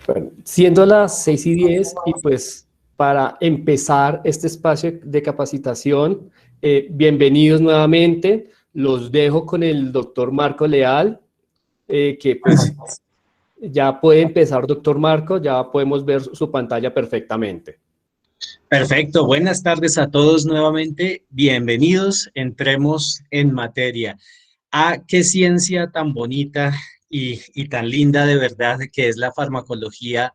Bueno, siendo las 6:10 y pues para empezar este espacio de capacitación, bienvenidos nuevamente. Los dejo con el doctor Marco Leal, que pues ya puede empezar, doctor Marco, ya podemos ver su pantalla perfectamente. Perfecto, buenas tardes a todos nuevamente, bienvenidos, entremos en materia. Ah, qué ciencia tan bonita y tan linda de verdad que es la farmacología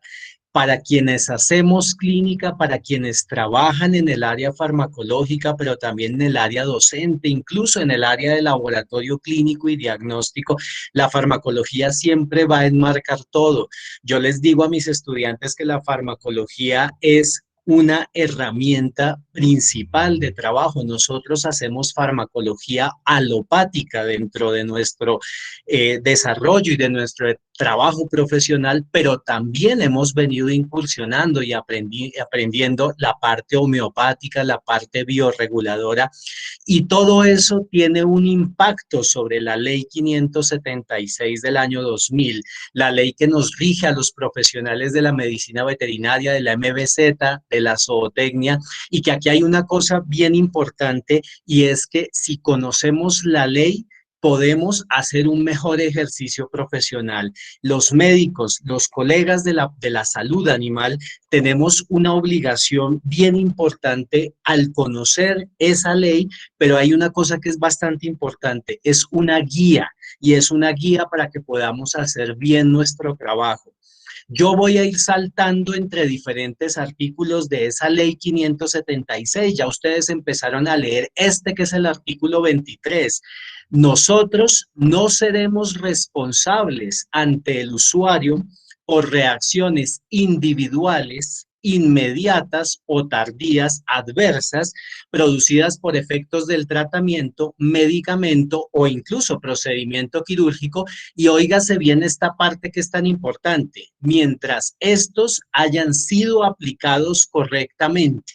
para quienes hacemos clínica, para quienes trabajan en el área farmacológica, pero también en el área docente, incluso en el área de laboratorio clínico y diagnóstico. La farmacología siempre va a enmarcar todo. Yo les digo a mis estudiantes que la farmacología es una herramienta principal de trabajo. Nosotros hacemos farmacología alopática dentro de nuestro desarrollo y de nuestro trabajo profesional, pero también hemos venido incursionando y aprendiendo la parte homeopática, la parte bioreguladora, y todo eso tiene un impacto sobre la ley 576 del año 2000, la ley que nos rige a los profesionales de la medicina veterinaria, de la MVZ, de la zootecnia, y que aquí hay una cosa bien importante, y es que si conocemos la ley, podemos hacer un mejor ejercicio profesional. Los médicos, los colegas de la salud animal, tenemos una obligación bien importante al conocer esa ley, pero hay una cosa que es bastante importante, es una guía, y es una guía para que podamos hacer bien nuestro trabajo. Yo voy a ir saltando entre diferentes artículos de esa ley 576. Ya ustedes empezaron a leer este que es el artículo 23. Nosotros no seremos responsables ante el usuario por reacciones individuales, inmediatas o tardías, adversas, producidas por efectos del tratamiento, medicamento o incluso procedimiento quirúrgico. Y óigase bien esta parte que es tan importante, mientras estos hayan sido aplicados correctamente.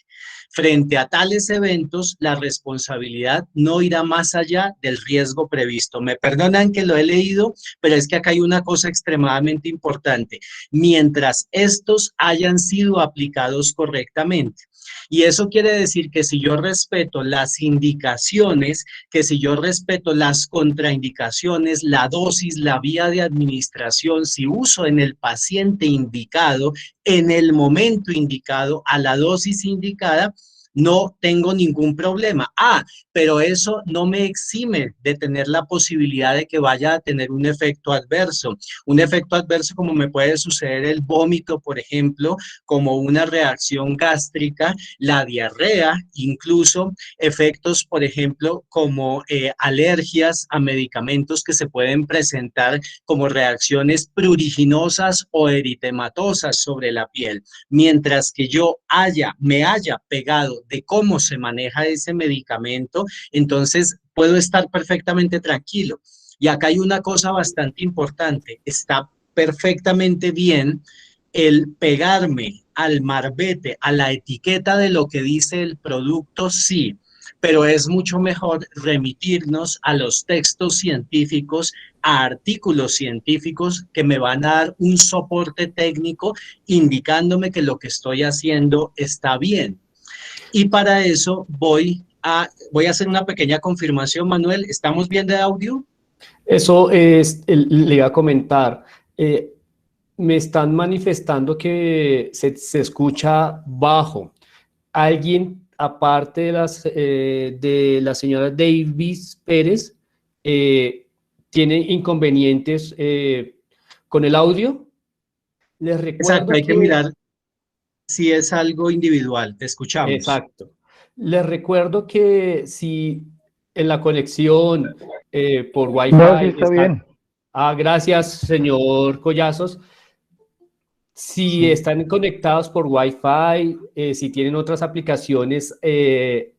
Frente a tales eventos, la responsabilidad no irá más allá del riesgo previsto. Me perdonan que lo he leído, pero es que acá hay una cosa extremadamente importante. Mientras estos hayan sido aplicados correctamente. Y eso quiere decir que si yo respeto las indicaciones, que si yo respeto las contraindicaciones, la dosis, la vía de administración, si uso en el paciente indicado, en el momento indicado, a la dosis indicada, no tengo ningún problema. Ah, pero eso no me exime de tener la posibilidad de que vaya a tener un efecto adverso. Un efecto adverso como me puede suceder el vómito, por ejemplo, como una reacción gástrica, la diarrea, incluso efectos, por ejemplo, como alergias a medicamentos que se pueden presentar como reacciones pruriginosas o eritematosas sobre la piel. Mientras que yo me haya pegado de cómo se maneja ese medicamento, entonces puedo estar perfectamente tranquilo. Y acá hay una cosa bastante importante, está perfectamente bien el pegarme al marbete, a la etiqueta de lo que dice el producto, sí, pero es mucho mejor remitirnos a los textos científicos, a artículos científicos que me van a dar un soporte técnico indicándome que lo que estoy haciendo está bien. Y para eso voy a hacer una pequeña confirmación, Manuel. ¿Estamos bien de audio? Eso le iba a comentar. Me están manifestando que se escucha bajo. ¿Alguien, aparte de la señora Davis Pérez, tiene inconvenientes con el audio? Les Exacto, recuerdo hay que que... mirar si es algo individual. Te escuchamos. Exacto. Les recuerdo que si en la conexión por No, sí Wi-Fi está están... bien. Ah, gracias, señor Collazos. Si Sí. están conectados por Wi-Fi, si tienen otras aplicaciones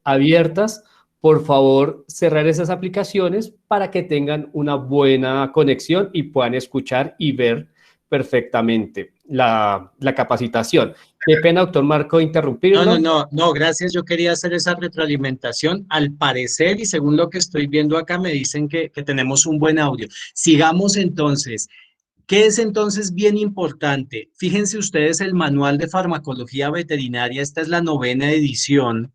abiertas, por favor, cerrar esas aplicaciones para que tengan una buena conexión y puedan escuchar y ver perfectamente la capacitación. Qué pena, doctor Marco, interrumpirlo. No, gracias. Yo quería hacer esa retroalimentación. Al parecer, y según lo que estoy viendo acá, me dicen que tenemos un buen audio. Sigamos entonces. ¿Qué es entonces bien importante? Fíjense ustedes el manual de farmacología veterinaria, esta es la 9ª edición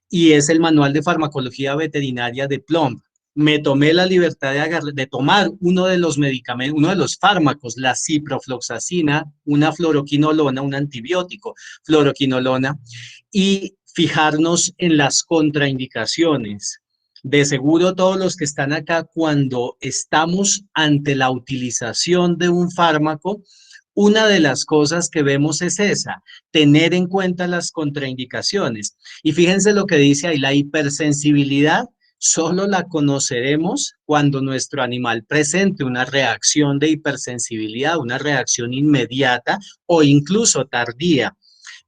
y es el manual de farmacología veterinaria de Plumb. Me tomé la libertad de tomar uno de los medicamentos, uno de los fármacos, la ciprofloxacina, una fluoroquinolona, un antibiótico, fluoroquinolona, y fijarnos en las contraindicaciones. De seguro todos los que están acá, cuando estamos ante la utilización de un fármaco, una de las cosas que vemos es esa, tener en cuenta las contraindicaciones. Y fíjense lo que dice ahí, la hipersensibilidad solo la conoceremos cuando nuestro animal presente una reacción de hipersensibilidad, una reacción inmediata o incluso tardía.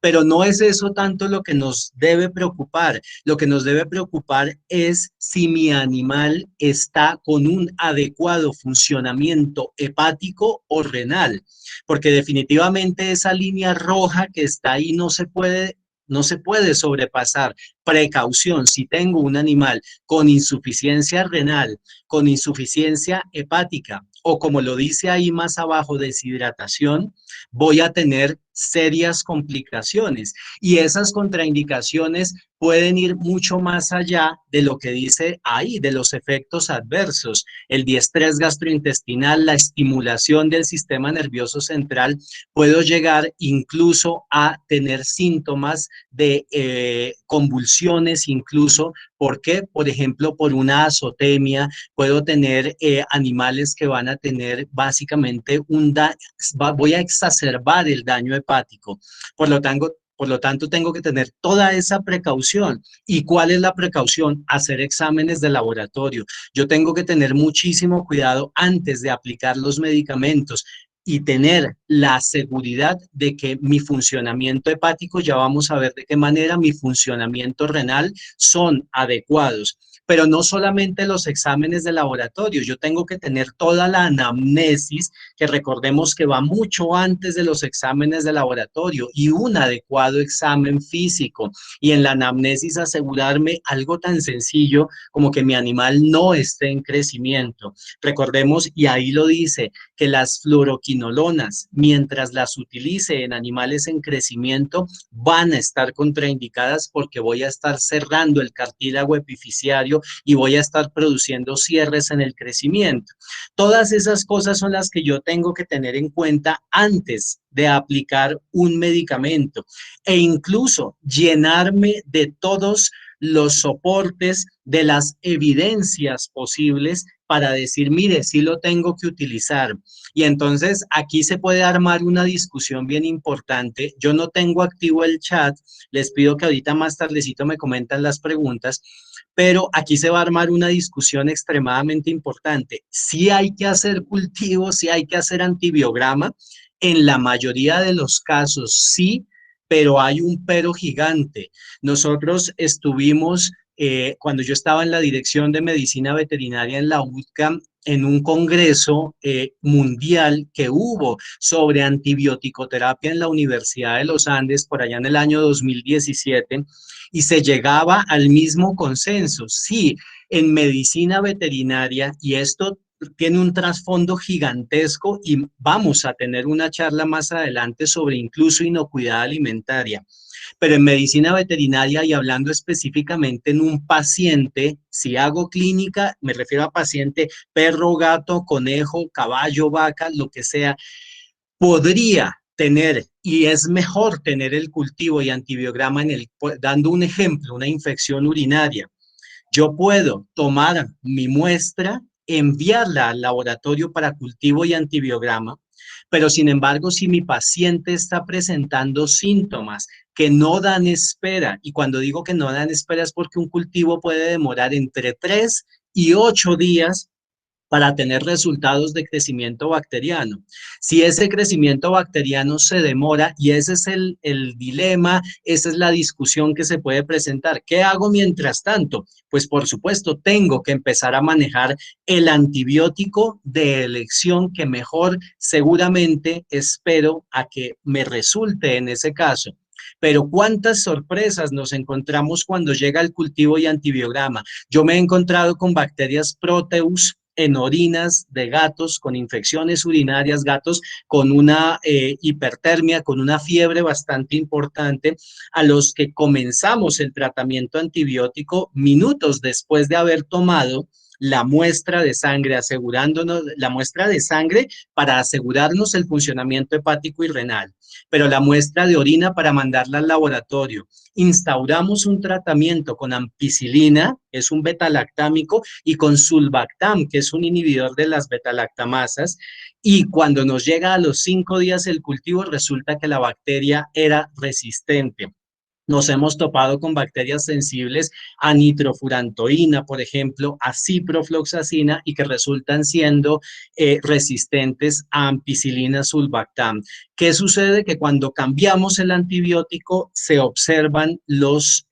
Pero no es eso tanto lo que nos debe preocupar. Lo que nos debe preocupar es si mi animal está con un adecuado funcionamiento hepático o renal, porque definitivamente esa línea roja que está ahí no se puede sobrepasar. Precaución, si tengo un animal con insuficiencia renal, con insuficiencia hepática o como lo dice ahí más abajo, deshidratación, voy a tener serias complicaciones y esas contraindicaciones pueden ir mucho más allá de lo que dice ahí, de los efectos adversos, el diestrés gastrointestinal, la estimulación del sistema nervioso central, puedo llegar incluso a tener síntomas de convulsiones, incluso, ¿por qué? Por ejemplo, por una azotemia, puedo tener animales que van a tener básicamente voy a exacerbar el daño hepático. Por lo tanto, tengo que tener toda esa precaución. ¿Y cuál es la precaución? Hacer exámenes de laboratorio. Yo tengo que tener muchísimo cuidado antes de aplicar los medicamentos y tener la seguridad de que mi funcionamiento hepático, ya vamos a ver de qué manera, mi funcionamiento renal son adecuados. Pero no solamente los exámenes de laboratorio, yo tengo que tener toda la anamnesis, que recordemos que va mucho antes de los exámenes de laboratorio, y un adecuado examen físico. Y en la anamnesis asegurarme algo tan sencillo como que mi animal no esté en crecimiento. Recordemos, y ahí lo dice, que las fluoroquinolonas, mientras las utilice en animales en crecimiento, van a estar contraindicadas porque voy a estar cerrando el cartílago epifisiario y voy a estar produciendo cierres en el crecimiento. Todas esas cosas son las que yo tengo que tener en cuenta antes de aplicar un medicamento e incluso llenarme de todos los soportes, de las evidencias posibles para decir, mire, sí lo tengo que utilizar. Y entonces aquí se puede armar una discusión bien importante. Yo no tengo activo el chat, les pido que ahorita más tardecito me comentan las preguntas, pero aquí se va a armar una discusión extremadamente importante. Si hay que hacer cultivo, si hay que hacer antibiograma, en la mayoría de los casos sí, pero hay un pero gigante. Nosotros estuvimos, cuando yo estaba en la Dirección de Medicina Veterinaria en la UTCAM, en un congreso mundial que hubo sobre antibioticoterapia en la Universidad de los Andes por allá en el año 2017, y se llegaba al mismo consenso. Sí, en medicina veterinaria, y esto tiene un trasfondo gigantesco y vamos a tener una charla más adelante sobre incluso inocuidad alimentaria. Pero en medicina veterinaria y hablando específicamente en un paciente, si hago clínica, me refiero a paciente perro, gato, conejo, caballo, vaca, lo que sea, podría tener, y es mejor tener el cultivo y antibiograma dando un ejemplo, una infección urinaria. Yo puedo tomar mi muestra, enviarla al laboratorio para cultivo y antibiograma, pero sin embargo, si mi paciente está presentando síntomas que no dan espera, y cuando digo que no dan espera es porque un cultivo puede demorar entre 3 y 8 días para tener resultados de crecimiento bacteriano. Si ese crecimiento bacteriano se demora, y ese es el dilema, esa es la discusión que se puede presentar. ¿Qué hago mientras tanto? Pues por supuesto tengo que empezar a manejar el antibiótico de elección que mejor seguramente espero a que me resulte en ese caso. Pero cuántas sorpresas nos encontramos cuando llega el cultivo y antibiograma. Yo me he encontrado con bacterias Proteus en orinas de gatos con infecciones urinarias, gatos con una hipertermia, con una fiebre bastante importante, a los que comenzamos el tratamiento antibiótico minutos después de haber tomado la muestra de sangre, asegurándonos la muestra de sangre para asegurarnos el funcionamiento hepático y renal, pero la muestra de orina para mandarla al laboratorio. Instauramos un tratamiento con ampicilina, que es un betalactámico, y con sulbactam, que es un inhibidor de las betalactamasas, y cuando nos llega a los 5 días el cultivo, resulta que la bacteria era resistente. Nos hemos topado con bacterias sensibles a nitrofurantoína, por ejemplo, a ciprofloxacina y que resultan siendo resistentes a ampicilina sulbactam. ¿Qué sucede? Que cuando cambiamos el antibiótico se observan los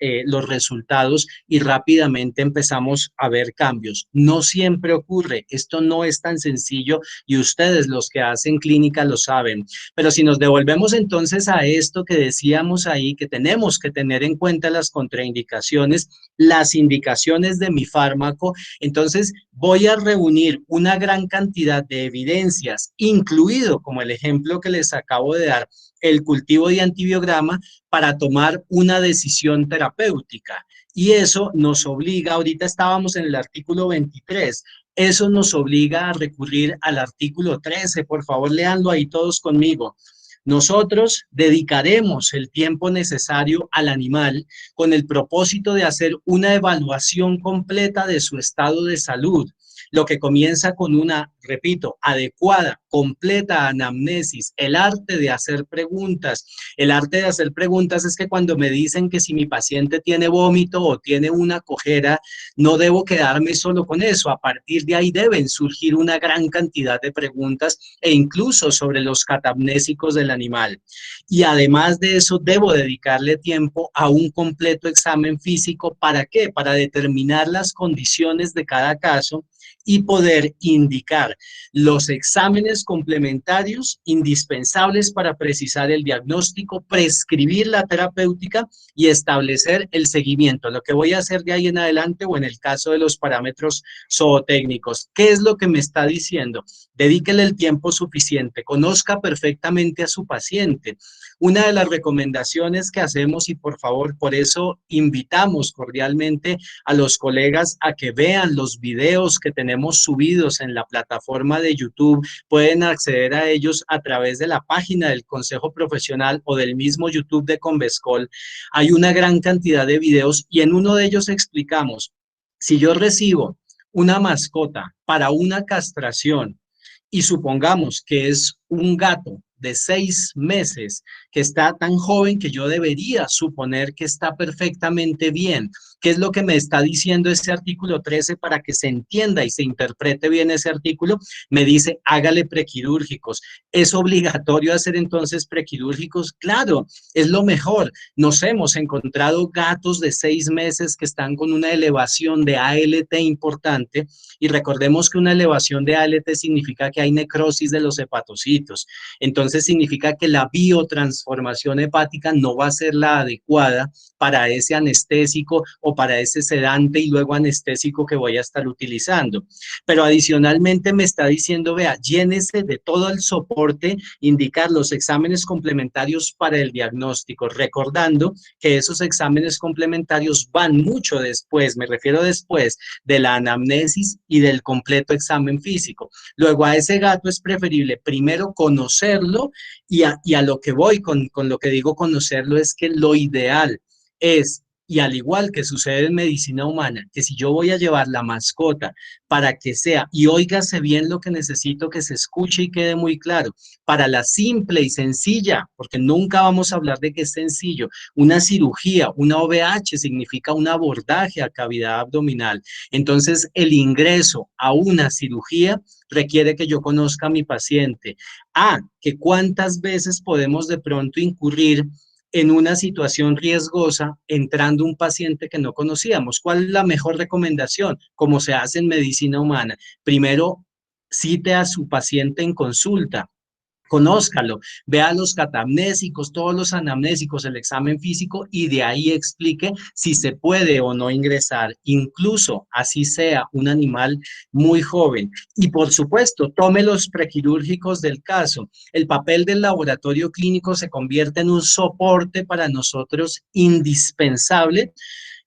resultados y rápidamente empezamos a ver cambios. No siempre ocurre, esto no es tan sencillo y ustedes los que hacen clínica lo saben. Pero si nos devolvemos entonces a esto que decíamos ahí, que tenemos que tener en cuenta las contraindicaciones, las indicaciones de mi fármaco, entonces voy a reunir una gran cantidad de evidencias, incluido como el ejemplo que les acabo de dar, el cultivo de antibiograma para tomar una decisión terapéutica. Y eso nos obliga, ahorita estábamos en el artículo 23, eso nos obliga a recurrir al artículo 13. Por favor, léanlo ahí todos conmigo. Nosotros dedicaremos el tiempo necesario al animal con el propósito de hacer una evaluación completa de su estado de salud, lo que comienza con una, repito, adecuada, completa anamnesis, el arte de hacer preguntas. El arte de hacer preguntas es que cuando me dicen que si mi paciente tiene vómito o tiene una cojera, no debo quedarme solo con eso. A partir de ahí deben surgir una gran cantidad de preguntas e incluso sobre los catamnésicos del animal. Y además de eso, debo dedicarle tiempo a un completo examen físico. ¿Para qué? Para determinar las condiciones de cada caso y poder indicar los exámenes complementarios indispensables para precisar el diagnóstico, prescribir la terapéutica y establecer el seguimiento, lo que voy a hacer de ahí en adelante o en el caso de los parámetros zootécnicos. ¿Qué es lo que me está diciendo? Dedíquele el tiempo suficiente, conozca perfectamente a su paciente. Una de las recomendaciones que hacemos, y por favor, por eso invitamos cordialmente a los colegas a que vean los videos que tenemos subidos en la plataforma de YouTube, pueden acceder a ellos a través de la página del Consejo Profesional o del mismo YouTube de Convescol. Hay una gran cantidad de videos y en uno de ellos explicamos, si yo recibo una mascota para una castración y supongamos que es un gato de 6 meses, que está tan joven que yo debería suponer que está perfectamente bien. ¿Qué es lo que me está diciendo ese artículo 13 para que se entienda y se interprete bien ese artículo? Me dice, hágale prequirúrgicos. ¿Es obligatorio hacer entonces prequirúrgicos? Claro, es lo mejor. Nos hemos encontrado gatos de 6 meses que están con una elevación de ALT importante y recordemos que una elevación de ALT significa que hay necrosis de los hepatocitos. Entonces significa que la biotransformación hepática no va a ser la adecuada para ese anestésico o para ese sedante y luego anestésico que voy a estar utilizando. Pero adicionalmente me está diciendo, vea, llénese de todo el soporte, indicar los exámenes complementarios para el diagnóstico, recordando que esos exámenes complementarios van mucho después, me refiero después de la anamnesis y del completo examen físico. Luego a ese gato es preferible primero conocerlo y a lo que voy con lo que digo conocerlo es que lo ideal es, y al igual que sucede en medicina humana, que si yo voy a llevar la mascota para que sea, y óigase bien lo que necesito que se escuche y quede muy claro, para la simple y sencilla, porque nunca vamos a hablar de que es sencillo, una cirugía, una OVH significa un abordaje a cavidad abdominal. Entonces, el ingreso a una cirugía requiere que yo conozca a mi paciente. Que cuántas veces podemos de pronto incurrir en una situación riesgosa entrando un paciente que no conocíamos. ¿Cuál es la mejor recomendación? Como se hace en medicina humana. Primero, cite a su paciente en consulta. conózcalo, vea los catamnésicos, todos los anamnésicos, el examen físico y de ahí explique si se puede o no ingresar, incluso así sea un animal muy joven. Y por supuesto, tome los prequirúrgicos del caso. El papel del laboratorio clínico se convierte en un soporte para nosotros indispensable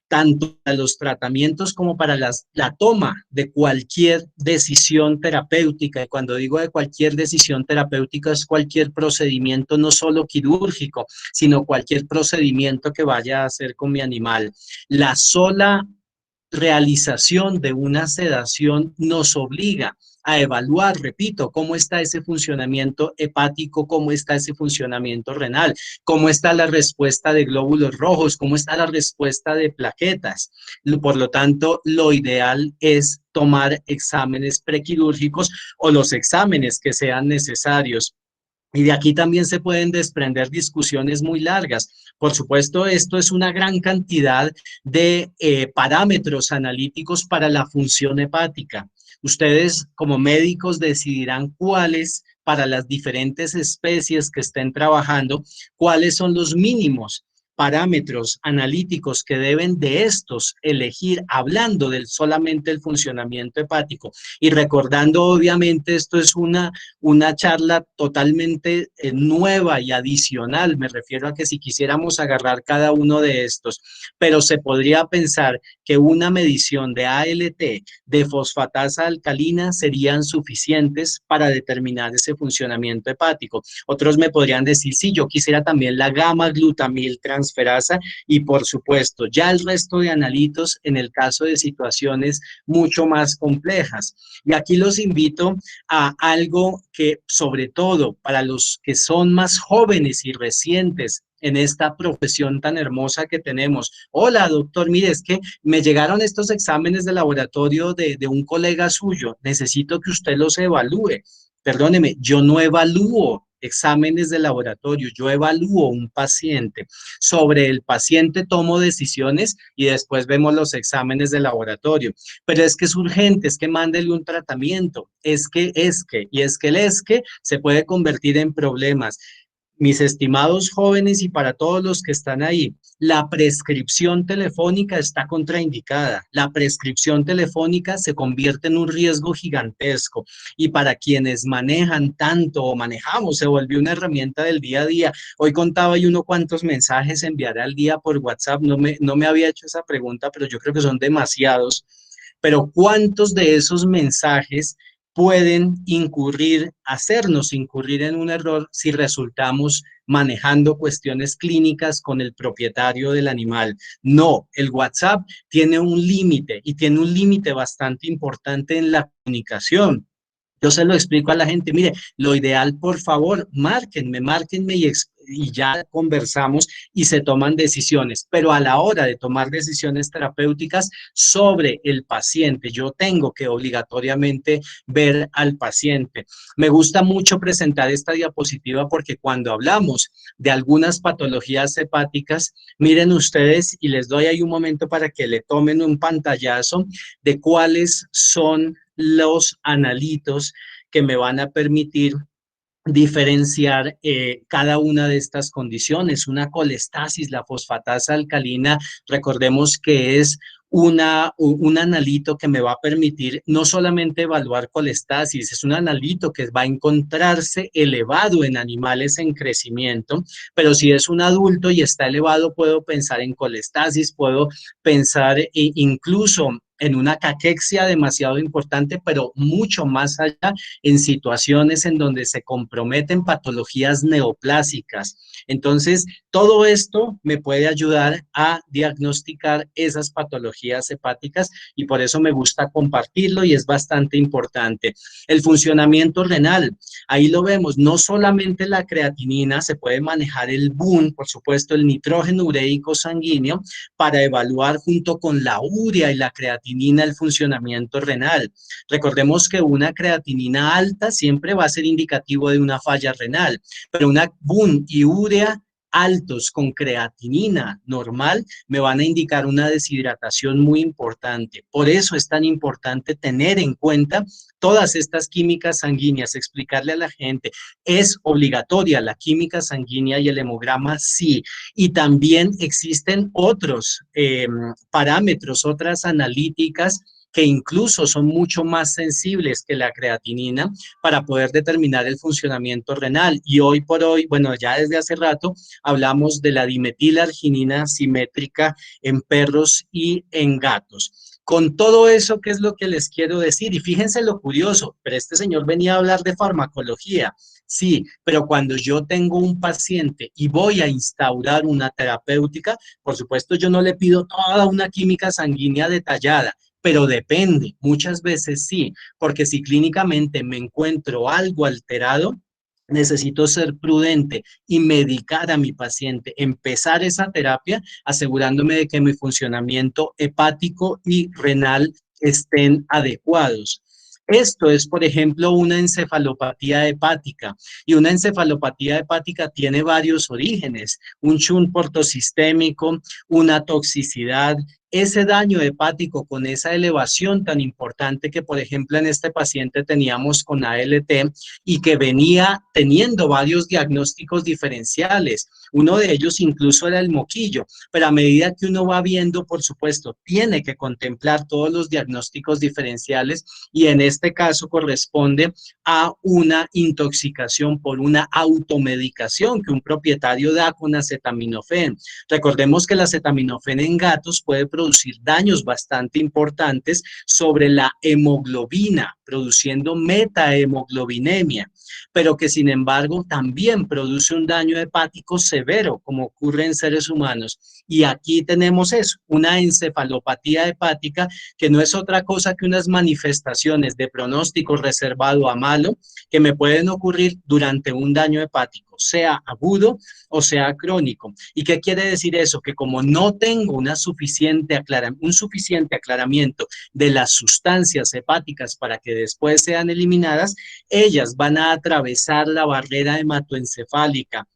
tanto para los tratamientos como para la toma de cualquier decisión terapéutica. Y cuando digo de cualquier decisión terapéutica es cualquier procedimiento, no solo quirúrgico, sino cualquier procedimiento que vaya a hacer con mi animal. La sola realización de una sedación nos obliga a evaluar, repito, cómo está ese funcionamiento hepático, cómo está ese funcionamiento renal, cómo está la respuesta de glóbulos rojos, cómo está la respuesta de plaquetas. Por lo tanto, lo ideal es tomar exámenes prequirúrgicos o los exámenes que sean necesarios. Y de aquí también se pueden desprender discusiones muy largas. Por supuesto, esto es una gran cantidad de parámetros analíticos para la función hepática. Ustedes como médicos decidirán cuáles para las diferentes especies que estén trabajando, cuáles son los mínimos parámetros analíticos que deben de estos elegir, hablando del solamente el funcionamiento hepático. Y recordando, obviamente, esto es una charla totalmente nueva y adicional, me refiero a que si quisiéramos agarrar cada uno de estos, pero se podría pensar que una medición de ALT, de fosfatasa alcalina, serían suficientes para determinar ese funcionamiento hepático. Otros me podrían decir, sí, yo quisiera también la gamma glutamil transferasa y por supuesto, ya el resto de analitos en el caso de situaciones mucho más complejas. Y aquí los invito a algo que sobre todo para los que son más jóvenes y recientes en esta profesión tan hermosa que tenemos. Hola, doctor, mire, es que me llegaron estos exámenes de laboratorio de un colega suyo. Necesito que usted los evalúe. Perdóneme, yo no evalúo exámenes de laboratorio, yo evalúo un paciente. Sobre el paciente tomo decisiones y después vemos los exámenes de laboratorio. Pero es que es urgente, es que mándele un tratamiento, y es que el que se puede convertir en problemas. Mis estimados jóvenes y para todos los que están ahí, la prescripción telefónica está contraindicada. La prescripción telefónica se convierte en un riesgo gigantesco y para quienes manejan tanto o manejamos, se volvió una herramienta del día a día. Hoy contaba y uno cuántos mensajes enviará al día por WhatsApp. No me había hecho esa pregunta, pero yo creo que son demasiados. Pero ¿cuántos de esos mensajes pueden hacernos incurrir en un error si resultamos manejando cuestiones clínicas con el propietario del animal? No, el WhatsApp tiene un límite y tiene un límite bastante importante en la comunicación. Yo se lo explico a la gente, mire, lo ideal, por favor, márquenme y ya conversamos y se toman decisiones, pero a la hora de tomar decisiones terapéuticas sobre el paciente, yo tengo que obligatoriamente ver al paciente. Me gusta mucho presentar esta diapositiva porque cuando hablamos de algunas patologías hepáticas, miren ustedes y les doy ahí un momento para que le tomen un pantallazo de cuáles son los analitos que me van a permitir diferenciar cada una de estas condiciones. Una colestasis, la fosfatasa alcalina, recordemos que es un analito que me va a permitir no solamente evaluar colestasis, es un analito que va a encontrarse elevado en animales en crecimiento, pero si es un adulto y está elevado, puedo pensar en colestasis, puedo pensar incluso en una caquexia demasiado importante, pero mucho más allá en situaciones en donde se comprometen patologías neoplásicas. Entonces, todo esto me puede ayudar a diagnosticar esas patologías hepáticas y por eso me gusta compartirlo y es bastante importante. El funcionamiento renal, ahí lo vemos, no solamente la creatinina, se puede manejar el BUN, por supuesto, el nitrógeno ureico sanguíneo, para evaluar junto con la urea y la creatinina el funcionamiento renal. Recordemos que una creatinina alta siempre va a ser indicativo de una falla renal, pero una BUN y urea altos con creatinina normal me van a indicar una deshidratación muy importante. Por eso es tan importante tener en cuenta todas estas químicas sanguíneas, explicarle a la gente, ¿es obligatoria la química sanguínea y el hemograma? Sí. Y también existen otros parámetros, otras analíticas que incluso son mucho más sensibles que la creatinina para poder determinar el funcionamiento renal. Y hoy por hoy, bueno, ya desde hace rato, hablamos de la dimetilarginina simétrica en perros y en gatos. Con todo eso, ¿qué es lo que les quiero decir? Y fíjense lo curioso, pero este señor venía a hablar de farmacología. Sí, pero cuando yo tengo un paciente y voy a instaurar una terapéutica, por supuesto yo no le pido toda una química sanguínea detallada, pero depende, muchas veces sí, porque si clínicamente me encuentro algo alterado, necesito ser prudente y medicar a mi paciente, empezar esa terapia asegurándome de que mi funcionamiento hepático y renal estén adecuados. Esto es, por ejemplo, una encefalopatía hepática y una encefalopatía hepática tiene varios orígenes, un shunt portosistémico, una toxicidad, ese daño hepático con esa elevación tan importante que, por ejemplo, en este paciente teníamos con ALT y que venía teniendo varios diagnósticos diferenciales. Uno de ellos incluso era el moquillo, pero a medida que uno va viendo, por supuesto, tiene que contemplar todos los diagnósticos diferenciales y en este caso corresponde a una intoxicación por una automedicación que un propietario da con acetaminofén. Recordemos que el acetaminofén en gatos puede producir daños bastante importantes sobre la hemoglobina, produciendo metahemoglobinemia, pero que sin embargo también produce un daño hepático severo, como ocurre en seres humanos. Y aquí tenemos eso, una encefalopatía hepática, que no es otra cosa que unas manifestaciones de pronóstico reservado a malo que me pueden ocurrir durante un daño hepático, sea agudo o sea crónico. ¿Y qué quiere decir eso? Que como no tengo un suficiente aclaramiento de las sustancias hepáticas para que después sean eliminadas, ellas van a atravesar la barrera hematoencefálica,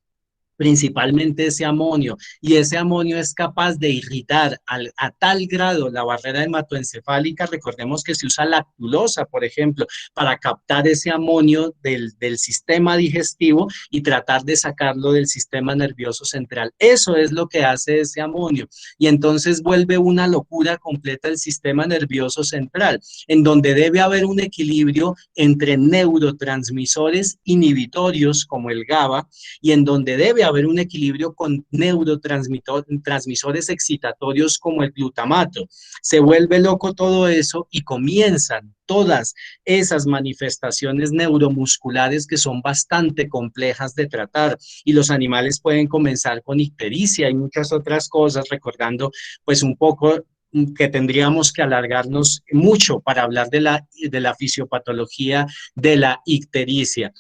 principalmente ese amonio, y ese amonio es capaz de irritar a tal grado la barrera hematoencefálica. Recordemos que se usa lactulosa, por ejemplo, para captar ese amonio del sistema digestivo y tratar de sacarlo del sistema nervioso central. Eso es lo que hace ese amonio, y entonces vuelve una locura completa el sistema nervioso central, en donde debe haber un equilibrio entre neurotransmisores inhibitorios como el GABA y en donde debe haber un equilibrio con neurotransmisores excitatorios como el glutamato. Se vuelve loco todo eso y comienzan todas esas manifestaciones neuromusculares que son bastante complejas de tratar, y los animales pueden comenzar con ictericia y muchas otras cosas, recordando pues un poco que tendríamos que alargarnos mucho para hablar de la fisiopatología de la ictericia.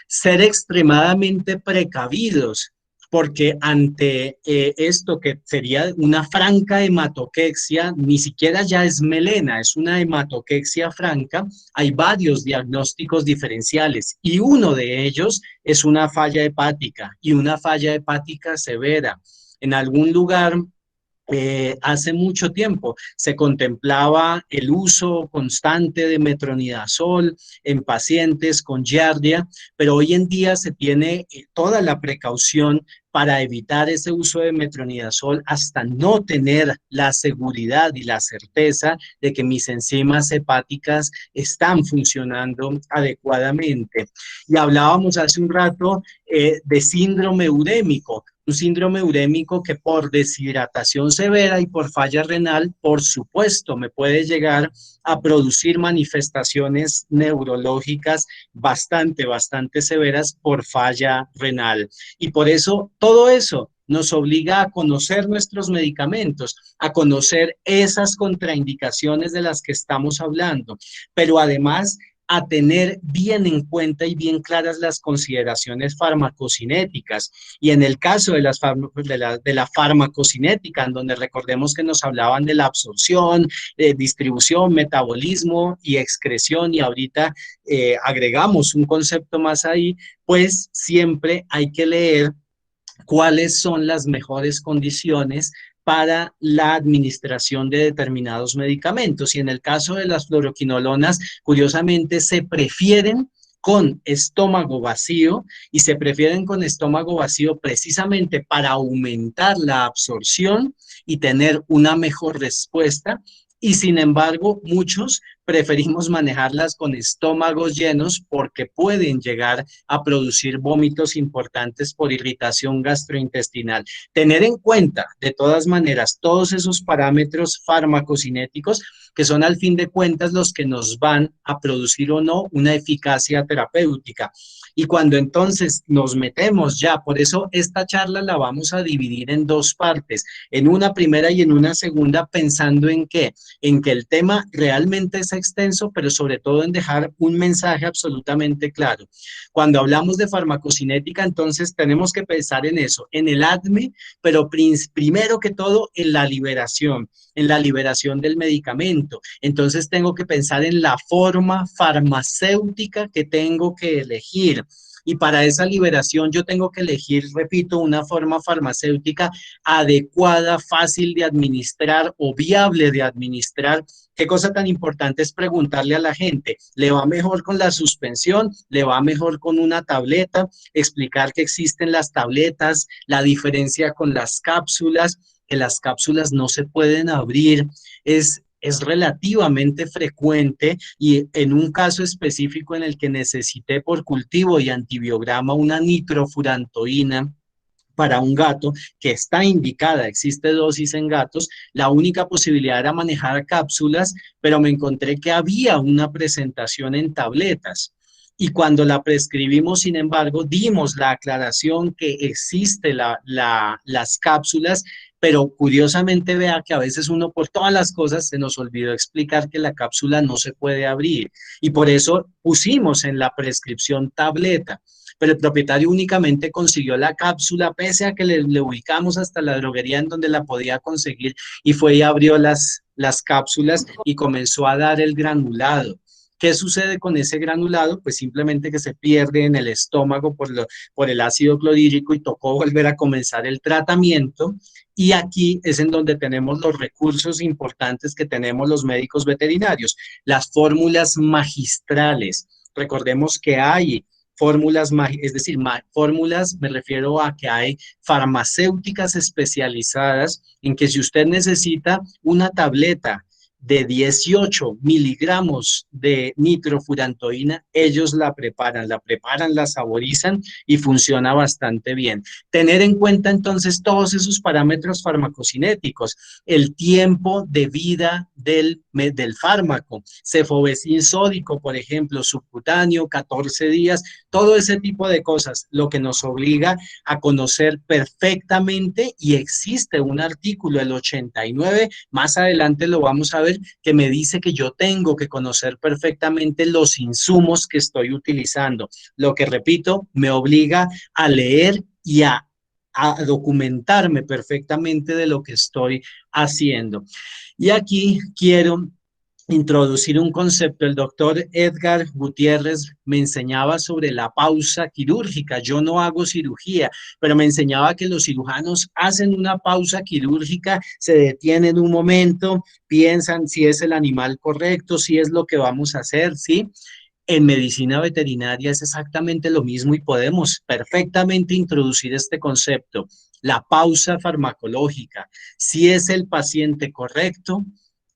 Ser extremadamente precavidos, porque ante esto que sería una franca hematoquexia, ni siquiera ya es melena, es una hematoquexia franca, hay varios diagnósticos diferenciales y uno de ellos es una falla hepática y una falla hepática severa. En algún lugar hace mucho tiempo se contemplaba el uso constante de metronidazol en pacientes con giardia, pero hoy en día se tiene toda la precaución para evitar ese uso de metronidazol hasta no tener la seguridad y la certeza de que mis enzimas hepáticas están funcionando adecuadamente. Y hablábamos hace un rato de síndrome urémico, un síndrome urémico que por deshidratación severa y por falla renal, por supuesto, me puede llegar a producir manifestaciones neurológicas bastante severas por falla renal. Y por eso, todo eso nos obliga a conocer nuestros medicamentos, a conocer esas contraindicaciones de las que estamos hablando, pero además a tener bien en cuenta y bien claras las consideraciones farmacocinéticas. Y en el caso de la farmacocinética, en donde recordemos que nos hablaban de la absorción, distribución, metabolismo y excreción, y ahorita agregamos un concepto más ahí, pues siempre hay que leer cuáles son las mejores condiciones para la administración de determinados medicamentos. Y en el caso de las fluoroquinolonas, curiosamente, se prefieren con estómago vacío y se prefieren con estómago vacío precisamente para aumentar la absorción y tener una mejor respuesta. Y sin embargo, muchos preferimos manejarlas con estómagos llenos porque pueden llegar a producir vómitos importantes por irritación gastrointestinal. Tener en cuenta, de todas maneras, todos esos parámetros farmacocinéticos que son al fin de cuentas los que nos van a producir o no una eficacia terapéutica. Y cuando entonces nos metemos ya, por eso esta charla la vamos a dividir en dos partes, en una primera y en una segunda, pensando en que el tema realmente es extenso, pero sobre todo en dejar un mensaje absolutamente claro. Cuando hablamos de farmacocinética, entonces tenemos que pensar en eso, en el ADME, pero primero que todo en la liberación del medicamento. Entonces tengo que pensar en la forma farmacéutica que tengo que elegir. Y para esa liberación yo tengo que elegir, repito, una forma farmacéutica adecuada, fácil de administrar o viable de administrar. Qué cosa tan importante es preguntarle a la gente, ¿le va mejor con la suspensión? ¿Le va mejor con una tableta? Explicar que existen las tabletas, la diferencia con las cápsulas, que las cápsulas no se pueden abrir, es relativamente frecuente y en un caso específico en el que necesité por cultivo y antibiograma una nitrofurantoína para un gato que está indicada, existe dosis en gatos, la única posibilidad era manejar cápsulas, pero me encontré que había una presentación en tabletas. Y cuando la prescribimos, sin embargo, dimos la aclaración que existe las cápsulas, pero curiosamente vea que a veces uno por todas las cosas se nos olvidó explicar que la cápsula no se puede abrir y por eso pusimos en la prescripción tableta, pero el propietario únicamente consiguió la cápsula pese a que le ubicamos hasta la droguería en donde la podía conseguir y fue y abrió las cápsulas y comenzó a dar el granulado. ¿Qué sucede con ese granulado? Pues simplemente que se pierde en el estómago por el ácido clorhídrico y tocó volver a comenzar el tratamiento. Y aquí es en donde tenemos los recursos importantes que tenemos los médicos veterinarios, las fórmulas magistrales. Recordemos que hay fórmulas, es decir, fórmulas, me refiero a que hay farmacéuticas especializadas en que si usted necesita una tableta de 18 miligramos de nitrofurantoína, ellos la saborizan y funciona bastante bien. Tener en cuenta entonces todos esos parámetros farmacocinéticos, el tiempo de vida del fármaco, cefovecin sódico, por ejemplo, subcutáneo, 14 días, todo ese tipo de cosas, lo que nos obliga a conocer perfectamente y existe un artículo, el 89, más adelante lo vamos a ver, que me dice que yo tengo que conocer perfectamente los insumos que estoy utilizando, lo que repito, me obliga a leer y a documentarme perfectamente de lo que estoy haciendo. Y aquí quiero introducir un concepto. El doctor Edgar Gutiérrez me enseñaba sobre la pausa quirúrgica. Yo no hago cirugía, pero me enseñaba que los cirujanos hacen una pausa quirúrgica, se detienen un momento, piensan si es el animal correcto, si es lo que vamos a hacer, ¿sí? En medicina veterinaria es exactamente lo mismo y podemos perfectamente introducir este concepto, la pausa farmacológica. Si es el paciente correcto,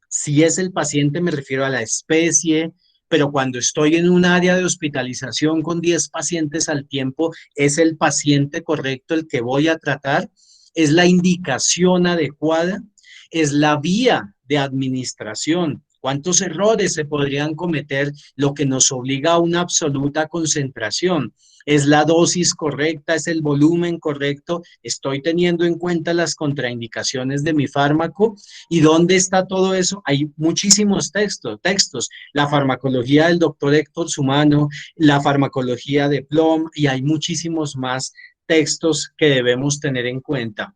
si es el paciente, me refiero a la especie, pero cuando estoy en un área de hospitalización con 10 pacientes al tiempo, ¿es el paciente correcto el que voy a tratar? ¿Es la indicación adecuada? ¿Es la vía de administración? ¿Cuántos errores se podrían cometer, lo que nos obliga a una absoluta concentración? ¿Es la dosis correcta? ¿Es el volumen correcto? ¿Estoy teniendo en cuenta las contraindicaciones de mi fármaco? ¿Y dónde está todo eso? Hay muchísimos textos. La farmacología del doctor Héctor Sumano, la farmacología de Plum, y hay muchísimos más textos que debemos tener en cuenta.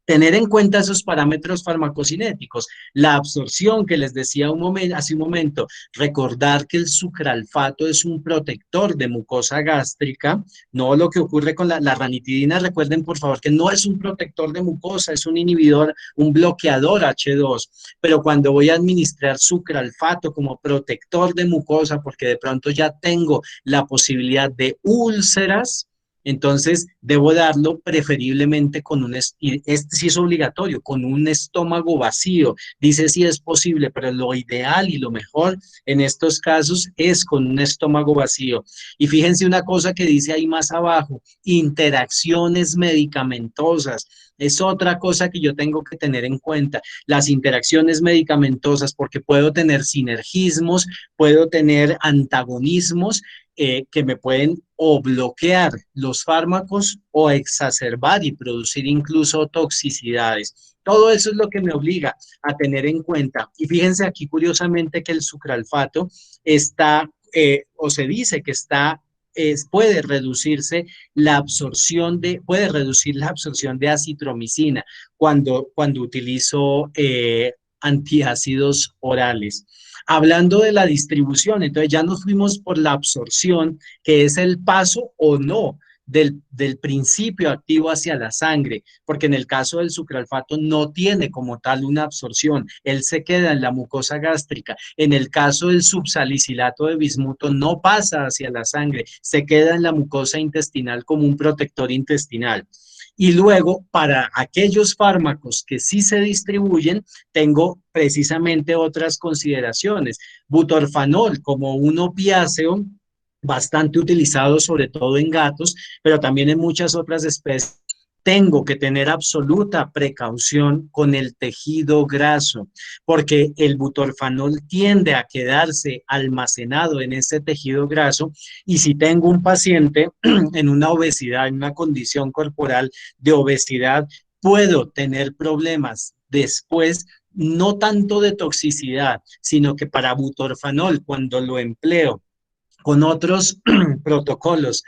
Tener en cuenta esos parámetros farmacocinéticos, la absorción que les decía hace un momento, recordar que el sucralfato es un protector de mucosa gástrica, no lo que ocurre con la ranitidina, recuerden por favor que no es un protector de mucosa, es un inhibidor, un bloqueador H2, pero cuando voy a administrar sucralfato como protector de mucosa, porque de pronto ya tengo la posibilidad de úlceras, entonces, debo darlo preferiblemente con y este sí es obligatorio, con un estómago vacío. Dice si es posible, pero lo ideal y lo mejor en estos casos es con un estómago vacío. Y fíjense una cosa que dice ahí más abajo, interacciones medicamentosas. Es otra cosa que yo tengo que tener en cuenta, las interacciones medicamentosas, porque puedo tener sinergismos, puedo tener antagonismos que me pueden o bloquear los fármacos o exacerbar y producir incluso toxicidades. Todo eso es lo que me obliga a tener en cuenta. Y fíjense aquí curiosamente que el sucralfato está, o se dice que está, puede reducirse la absorción puede reducir la absorción de acitromicina cuando utilizo antiácidos orales. Hablando de la distribución, entonces ya nos fuimos por la absorción, que es el paso o no del principio activo hacia la sangre, porque en el caso del sucralfato no tiene como tal una absorción, él se queda en la mucosa gástrica. En el caso del subsalicilato de bismuto no pasa hacia la sangre, se queda en la mucosa intestinal como un protector intestinal. Y luego, para aquellos fármacos que sí se distribuyen, tengo precisamente otras consideraciones. Butorfanol como un opiáceo bastante utilizado sobre todo en gatos, pero también en muchas otras especies. Tengo que tener absoluta precaución con el tejido graso, porque el butorfanol tiende a quedarse almacenado en ese tejido graso y si tengo un paciente en una obesidad, en una condición corporal de obesidad, puedo tener problemas después no tanto de toxicidad, sino que para butorfanol, cuando lo empleo con otros protocolos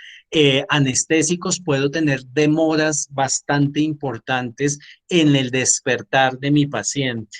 anestésicos, puedo tener demoras bastante importantes en el despertar de mi paciente.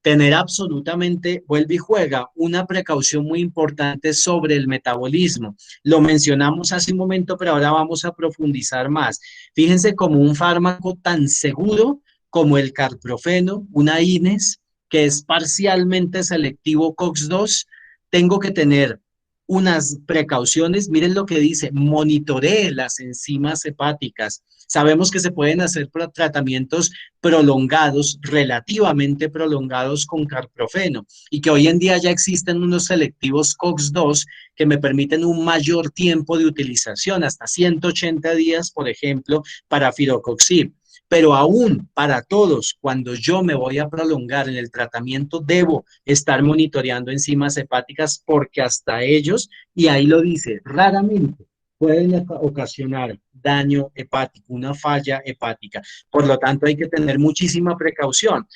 Tener absolutamente, vuelve y juega, una precaución muy importante sobre el metabolismo. Lo mencionamos hace un momento, pero ahora vamos a profundizar más. Fíjense como un fármaco tan seguro como el carprofeno, una INES, que es parcialmente selectivo COX-2, tengo que tener unas precauciones. Miren lo que dice, monitoree las enzimas hepáticas. Sabemos que se pueden hacer tratamientos prolongados, relativamente prolongados con carprofeno y que hoy en día ya existen unos selectivos COX-2 que me permiten un mayor tiempo de utilización, hasta 180 días, por ejemplo, para firocoxib. Pero aún para todos, cuando yo me voy a prolongar en el tratamiento, debo estar monitoreando enzimas hepáticas porque hasta ellos, y ahí lo dice, raramente pueden ocasionar daño hepático, una falla hepática. Por lo tanto, hay que tener muchísima precaución.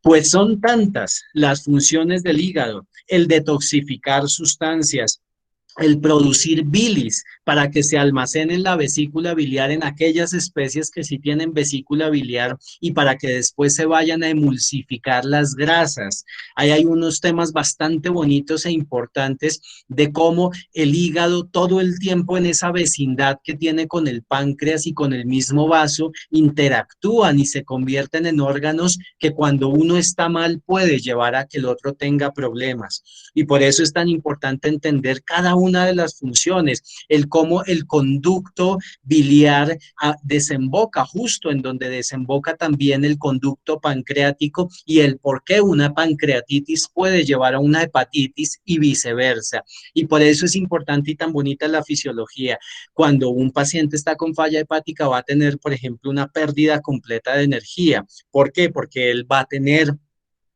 Pues son tantas las funciones del hígado, el detoxificar sustancias, el producir bilis para que se almacene en la vesícula biliar en aquellas especies que sí tienen vesícula biliar y para que después se vayan a emulsificar las grasas. Ahí hay unos temas bastante bonitos e importantes de cómo el hígado todo el tiempo en esa vecindad que tiene con el páncreas y con el mismo vaso interactúan y se convierten en órganos que cuando uno está mal puede llevar a que el otro tenga problemas. Y por eso es tan importante entender cada una de las funciones, el cómo el conducto biliar desemboca justo en donde desemboca también el conducto pancreático y el por qué una pancreatitis puede llevar a una hepatitis y viceversa. Y por eso es importante y tan bonita la fisiología. Cuando un paciente está con falla hepática va a tener, por ejemplo, una pérdida completa de energía. ¿Por qué? Porque él va a tener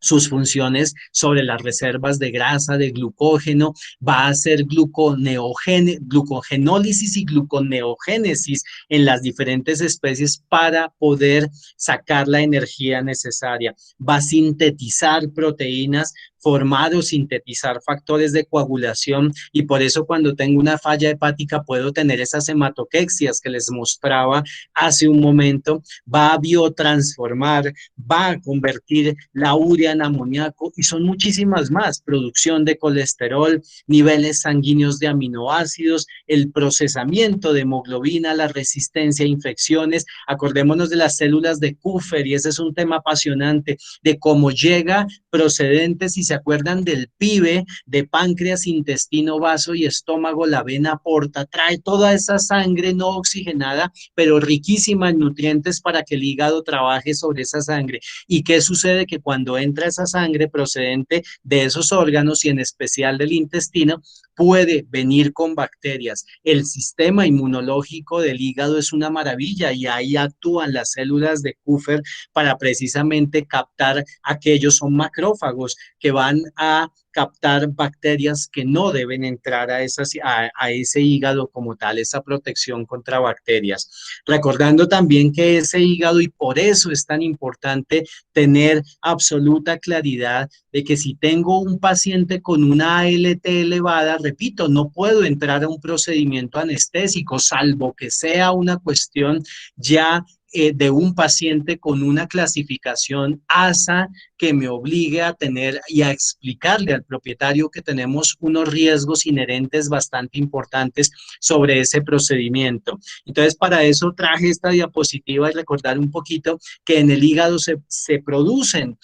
sus funciones sobre las reservas de grasa, de glucógeno, va a hacer glucogenólisis y gluconeogénesis en las diferentes especies para poder sacar la energía necesaria. Va a sintetizar proteínas formar o sintetizar factores de coagulación, y por eso cuando tengo una falla hepática puedo tener esas hematoquexias que les mostraba hace un momento. Va a biotransformar, va a convertir la urea en amoníaco, y son muchísimas más: producción de colesterol, niveles sanguíneos de aminoácidos, el procesamiento de hemoglobina, la resistencia a infecciones. Acordémonos de las células de Kupfer, y ese es un tema apasionante, de cómo llega procedente, si se acuerdan del PIBE, de páncreas, intestino, vaso y estómago, la vena porta, trae toda esa sangre no oxigenada, pero riquísima en nutrientes para que el hígado trabaje sobre esa sangre. ¿Y qué sucede? Que cuando entra esa sangre procedente de esos órganos y en especial del intestino, puede venir con bacterias. El sistema inmunológico del hígado es una maravilla, y ahí actúan las células de Kupfer para precisamente captar, aquellos son macrófagos que van a captar bacterias que no deben entrar a ese hígado como tal, esa protección contra bacterias. Recordando también que ese hígado, y por eso es tan importante tener absoluta claridad de que si tengo un paciente con una ALT elevada, repito, no puedo entrar a un procedimiento anestésico, salvo que sea una cuestión ya de un paciente con una clasificación ASA que me obligue a tener y a explicarle al propietario que tenemos unos riesgos inherentes bastante importantes sobre ese procedimiento. Entonces, para eso traje esta diapositiva y recordar un poquito que en el hígado se producen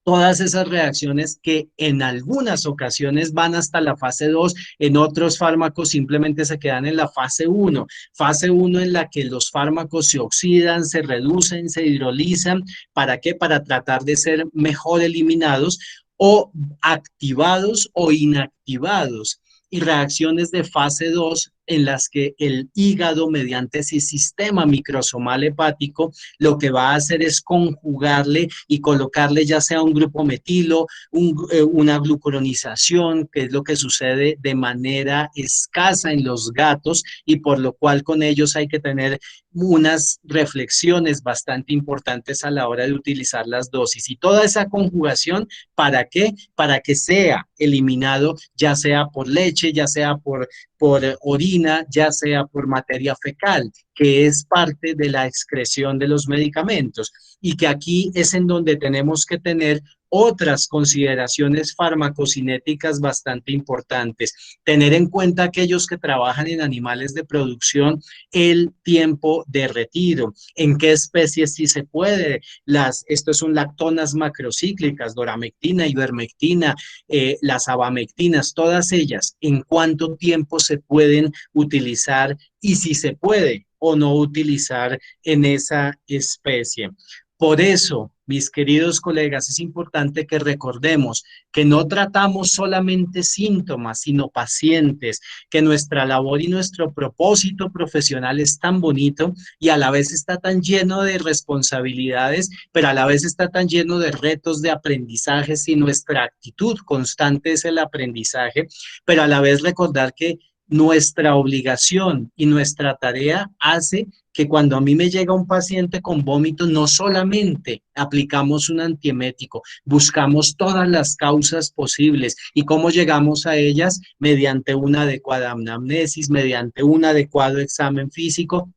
todas esas reacciones que en algunas ocasiones van hasta la fase 2, en otros fármacos simplemente se quedan en la fase 1 en la que los fármacos se oxidan, se reducen, se hidrolizan. ¿Para qué? Para tratar de ser mejor eliminados o activados o inactivados, y reacciones de fase 2 en las que el hígado, mediante ese sistema microsomal hepático, lo que va a hacer es conjugarle y colocarle ya sea un grupo metilo, una glucuronización, que es lo que sucede de manera escasa en los gatos, y por lo cual con ellos hay que tener unas reflexiones bastante importantes a la hora de utilizar las dosis. Y toda esa conjugación, ¿para qué? Para que sea eliminado, ya sea por leche, ya sea por orina, ya sea por materia fecal, que es parte de la excreción de los medicamentos, y que aquí es en donde tenemos que tener otras consideraciones farmacocinéticas bastante importantes. Tener en cuenta aquellos que trabajan en animales de producción, el tiempo de retiro, en qué especies sí se puede, estos son lactonas macrocíclicas, doramectina, ivermectina, las abamectinas, todas ellas, en cuánto tiempo se pueden utilizar y si se puede o no utilizar en esa especie. Por eso, mis queridos colegas, es importante que recordemos que no tratamos solamente síntomas, sino pacientes, que nuestra labor y nuestro propósito profesional es tan bonito y a la vez está tan lleno de responsabilidades, pero a la vez está tan lleno de retos de aprendizaje, y nuestra actitud constante es el aprendizaje, pero a la vez recordar que nuestra obligación y nuestra tarea hace que cuando a mí me llega un paciente con vómito, no solamente aplicamos un antiemético, buscamos todas las causas posibles. ¿Y cómo llegamos a ellas? Mediante una adecuada anamnesis, mediante un adecuado examen físico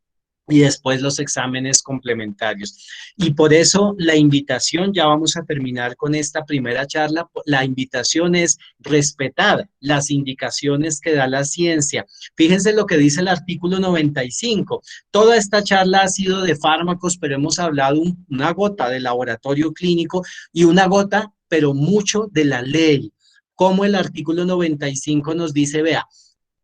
y después los exámenes complementarios. Y por eso la invitación, ya vamos a terminar con esta primera charla, la invitación es respetar las indicaciones que da la ciencia. Fíjense lo que dice el artículo 95. Toda esta charla ha sido de fármacos, pero hemos hablado una gota de laboratorio clínico y una gota, pero mucho de la ley. Como el artículo 95 nos dice, vea,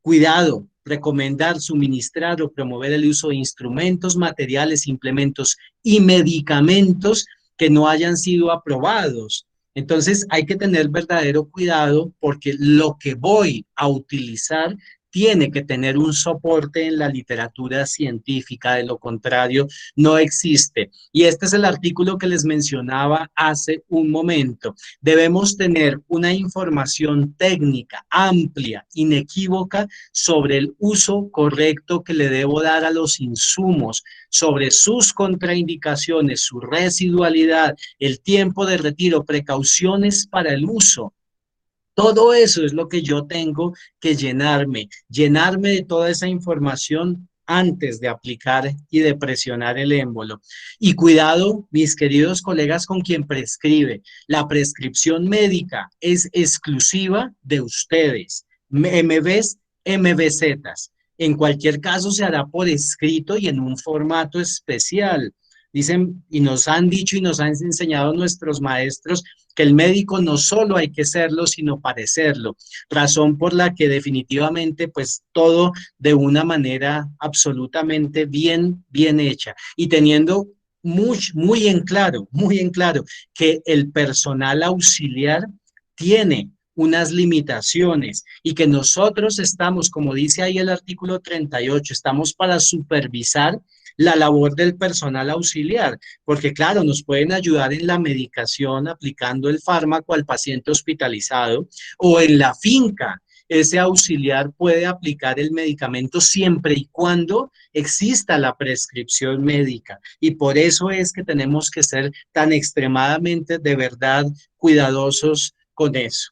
cuidado, recomendar, suministrar o promover el uso de instrumentos, materiales, implementos y medicamentos que no hayan sido aprobados. Entonces hay que tener verdadero cuidado, porque lo que voy a utilizar tiene que tener un soporte en la literatura científica, de lo contrario no existe. Y este es el artículo que les mencionaba hace un momento. Debemos tener una información técnica amplia, inequívoca, sobre el uso correcto que le debo dar a los insumos, sobre sus contraindicaciones, su residualidad, el tiempo de retiro, precauciones para el uso Todo eso es lo que yo tengo que llenarme de toda esa información antes de aplicar y de presionar el émbolo. Y cuidado, mis queridos colegas, con quien prescribe. La prescripción médica es exclusiva de ustedes, MBs, MBZs. En cualquier caso, se hará por escrito y en un formato especial. Dicen y nos han dicho y nos han enseñado nuestros maestros que el médico no solo hay que serlo, sino parecerlo, razón por la que definitivamente pues todo de una manera absolutamente bien hecha y teniendo muy en claro que el personal auxiliar tiene unas limitaciones y que nosotros estamos, como dice ahí el artículo 38, estamos para supervisar la labor del personal auxiliar, porque claro, nos pueden ayudar en la medicación aplicando el fármaco al paciente hospitalizado o en la finca. Ese auxiliar puede aplicar el medicamento siempre y cuando exista la prescripción médica. Y por eso es que tenemos que ser tan extremadamente de verdad cuidadosos con eso.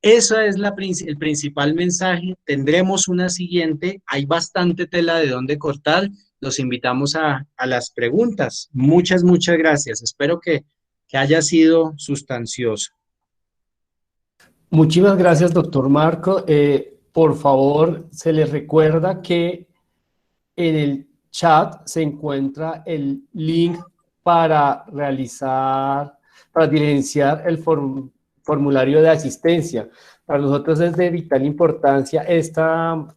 Ese es el principal mensaje. Tendremos una siguiente. Hay bastante tela de dónde cortar. Los invitamos a las preguntas. Muchas gracias. Espero que haya sido sustancioso. Muchísimas gracias, doctor Marco. Por favor, se les recuerda que en el chat se encuentra el link para realizar, para diligenciar el formulario de asistencia. Para nosotros es de vital importancia esta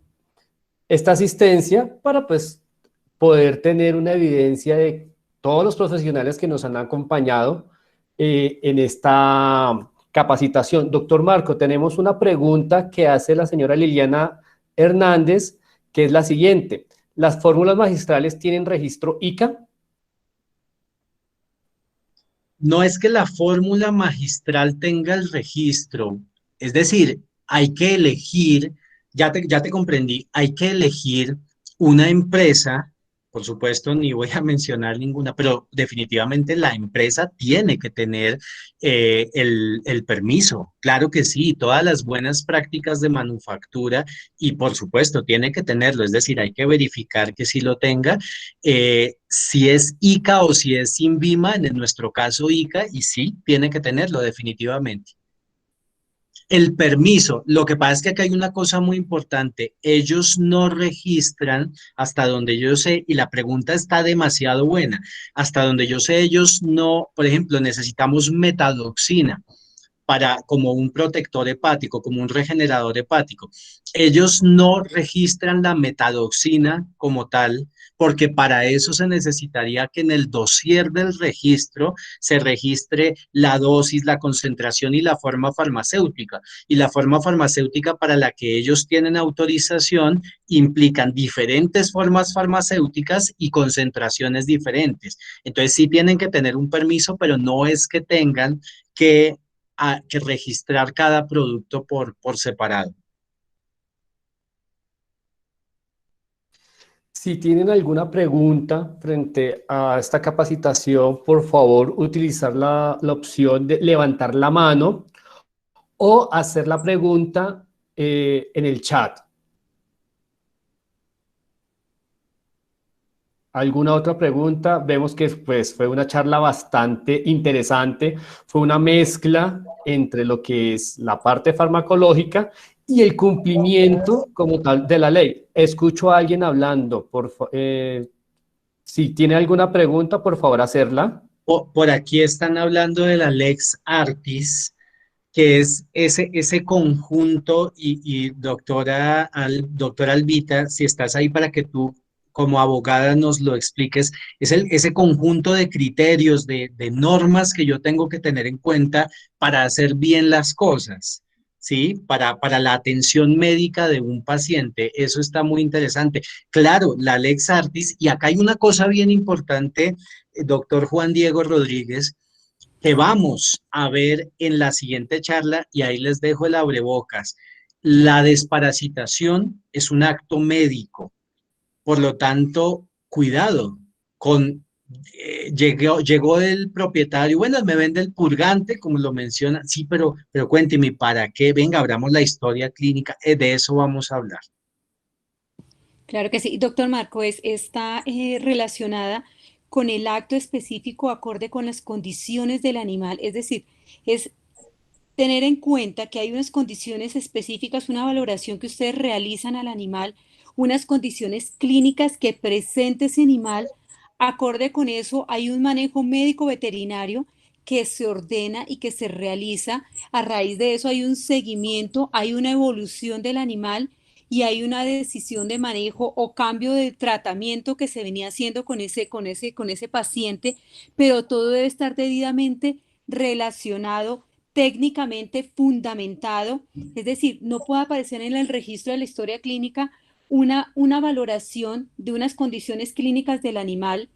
asistencia para pues poder tener una evidencia de todos los profesionales que nos han acompañado en esta capacitación. Doctor Marco, tenemos una pregunta que hace la señora Liliana Hernández, que es la siguiente. ¿Las fórmulas magistrales tienen registro ICA? No es que la fórmula magistral tenga el registro, es decir, hay que elegir, ya te comprendí, hay que elegir una empresa, por supuesto, ni voy a mencionar ninguna, pero definitivamente la empresa tiene que tener el permiso. Claro que sí, todas las buenas prácticas de manufactura y por supuesto tiene que tenerlo, es decir, hay que verificar que sí lo tenga si es ICA o si es INVIMA, en nuestro caso ICA, y sí, tiene que tenerlo definitivamente. El permiso, lo que pasa es que acá hay una cosa muy importante, ellos no registran, hasta donde yo sé, y la pregunta está demasiado buena, hasta donde yo sé, ellos no, por ejemplo, necesitamos metadoxina para, como un protector hepático, como un regenerador hepático. Ellos no registran la metadoxina como tal, porque para eso se necesitaría que en el dossier del registro se registre la dosis, la concentración y la forma farmacéutica. Y la forma farmacéutica para la que ellos tienen autorización implican diferentes formas farmacéuticas y concentraciones diferentes. Entonces sí tienen que tener un permiso, pero no es que tengan que registrar cada producto por separado. Si tienen alguna pregunta frente a esta capacitación, por favor, utilizar la opción de levantar la mano o hacer la pregunta en el chat. ¿Alguna otra pregunta? Vemos que pues, fue una charla bastante interesante. Fue una mezcla entre lo que es la parte farmacológica y el cumplimiento como tal de la ley. Escucho a alguien hablando. Si tiene alguna pregunta, por favor, hacerla. Por aquí están hablando de la Lex Artis, que es ese conjunto, y doctora Albita, si estás ahí para que tú como abogada nos lo expliques, es ese conjunto de criterios, de normas que yo tengo que tener en cuenta para hacer bien las cosas, ¿sí? Para la atención médica de un paciente. Eso está muy interesante. Claro, la Lex Artis, y acá hay una cosa bien importante, doctor Juan Diego Rodríguez, que vamos a ver en la siguiente charla, y ahí les dejo el abrebocas. La desparasitación es un acto médico, por lo tanto, cuidado con llegó el propietario, bueno, me vende el purgante, como lo menciona, sí, pero cuénteme, ¿para qué? Venga, abramos la historia clínica, de eso vamos a hablar. Claro que sí, doctor Marco, está relacionada con el acto específico acorde con las condiciones del animal, es decir, es tener en cuenta que hay unas condiciones específicas, una valoración que ustedes realizan al animal, unas condiciones clínicas que presenta ese animal. Acorde con eso, hay un manejo médico veterinario que se ordena y que se realiza. A raíz de eso hay un seguimiento, hay una evolución del animal y hay una decisión de manejo o cambio de tratamiento que se venía haciendo con ese paciente, pero todo debe estar debidamente relacionado, técnicamente fundamentado, es decir, no puede aparecer en el registro de la historia clínica una valoración de unas condiciones clínicas del animal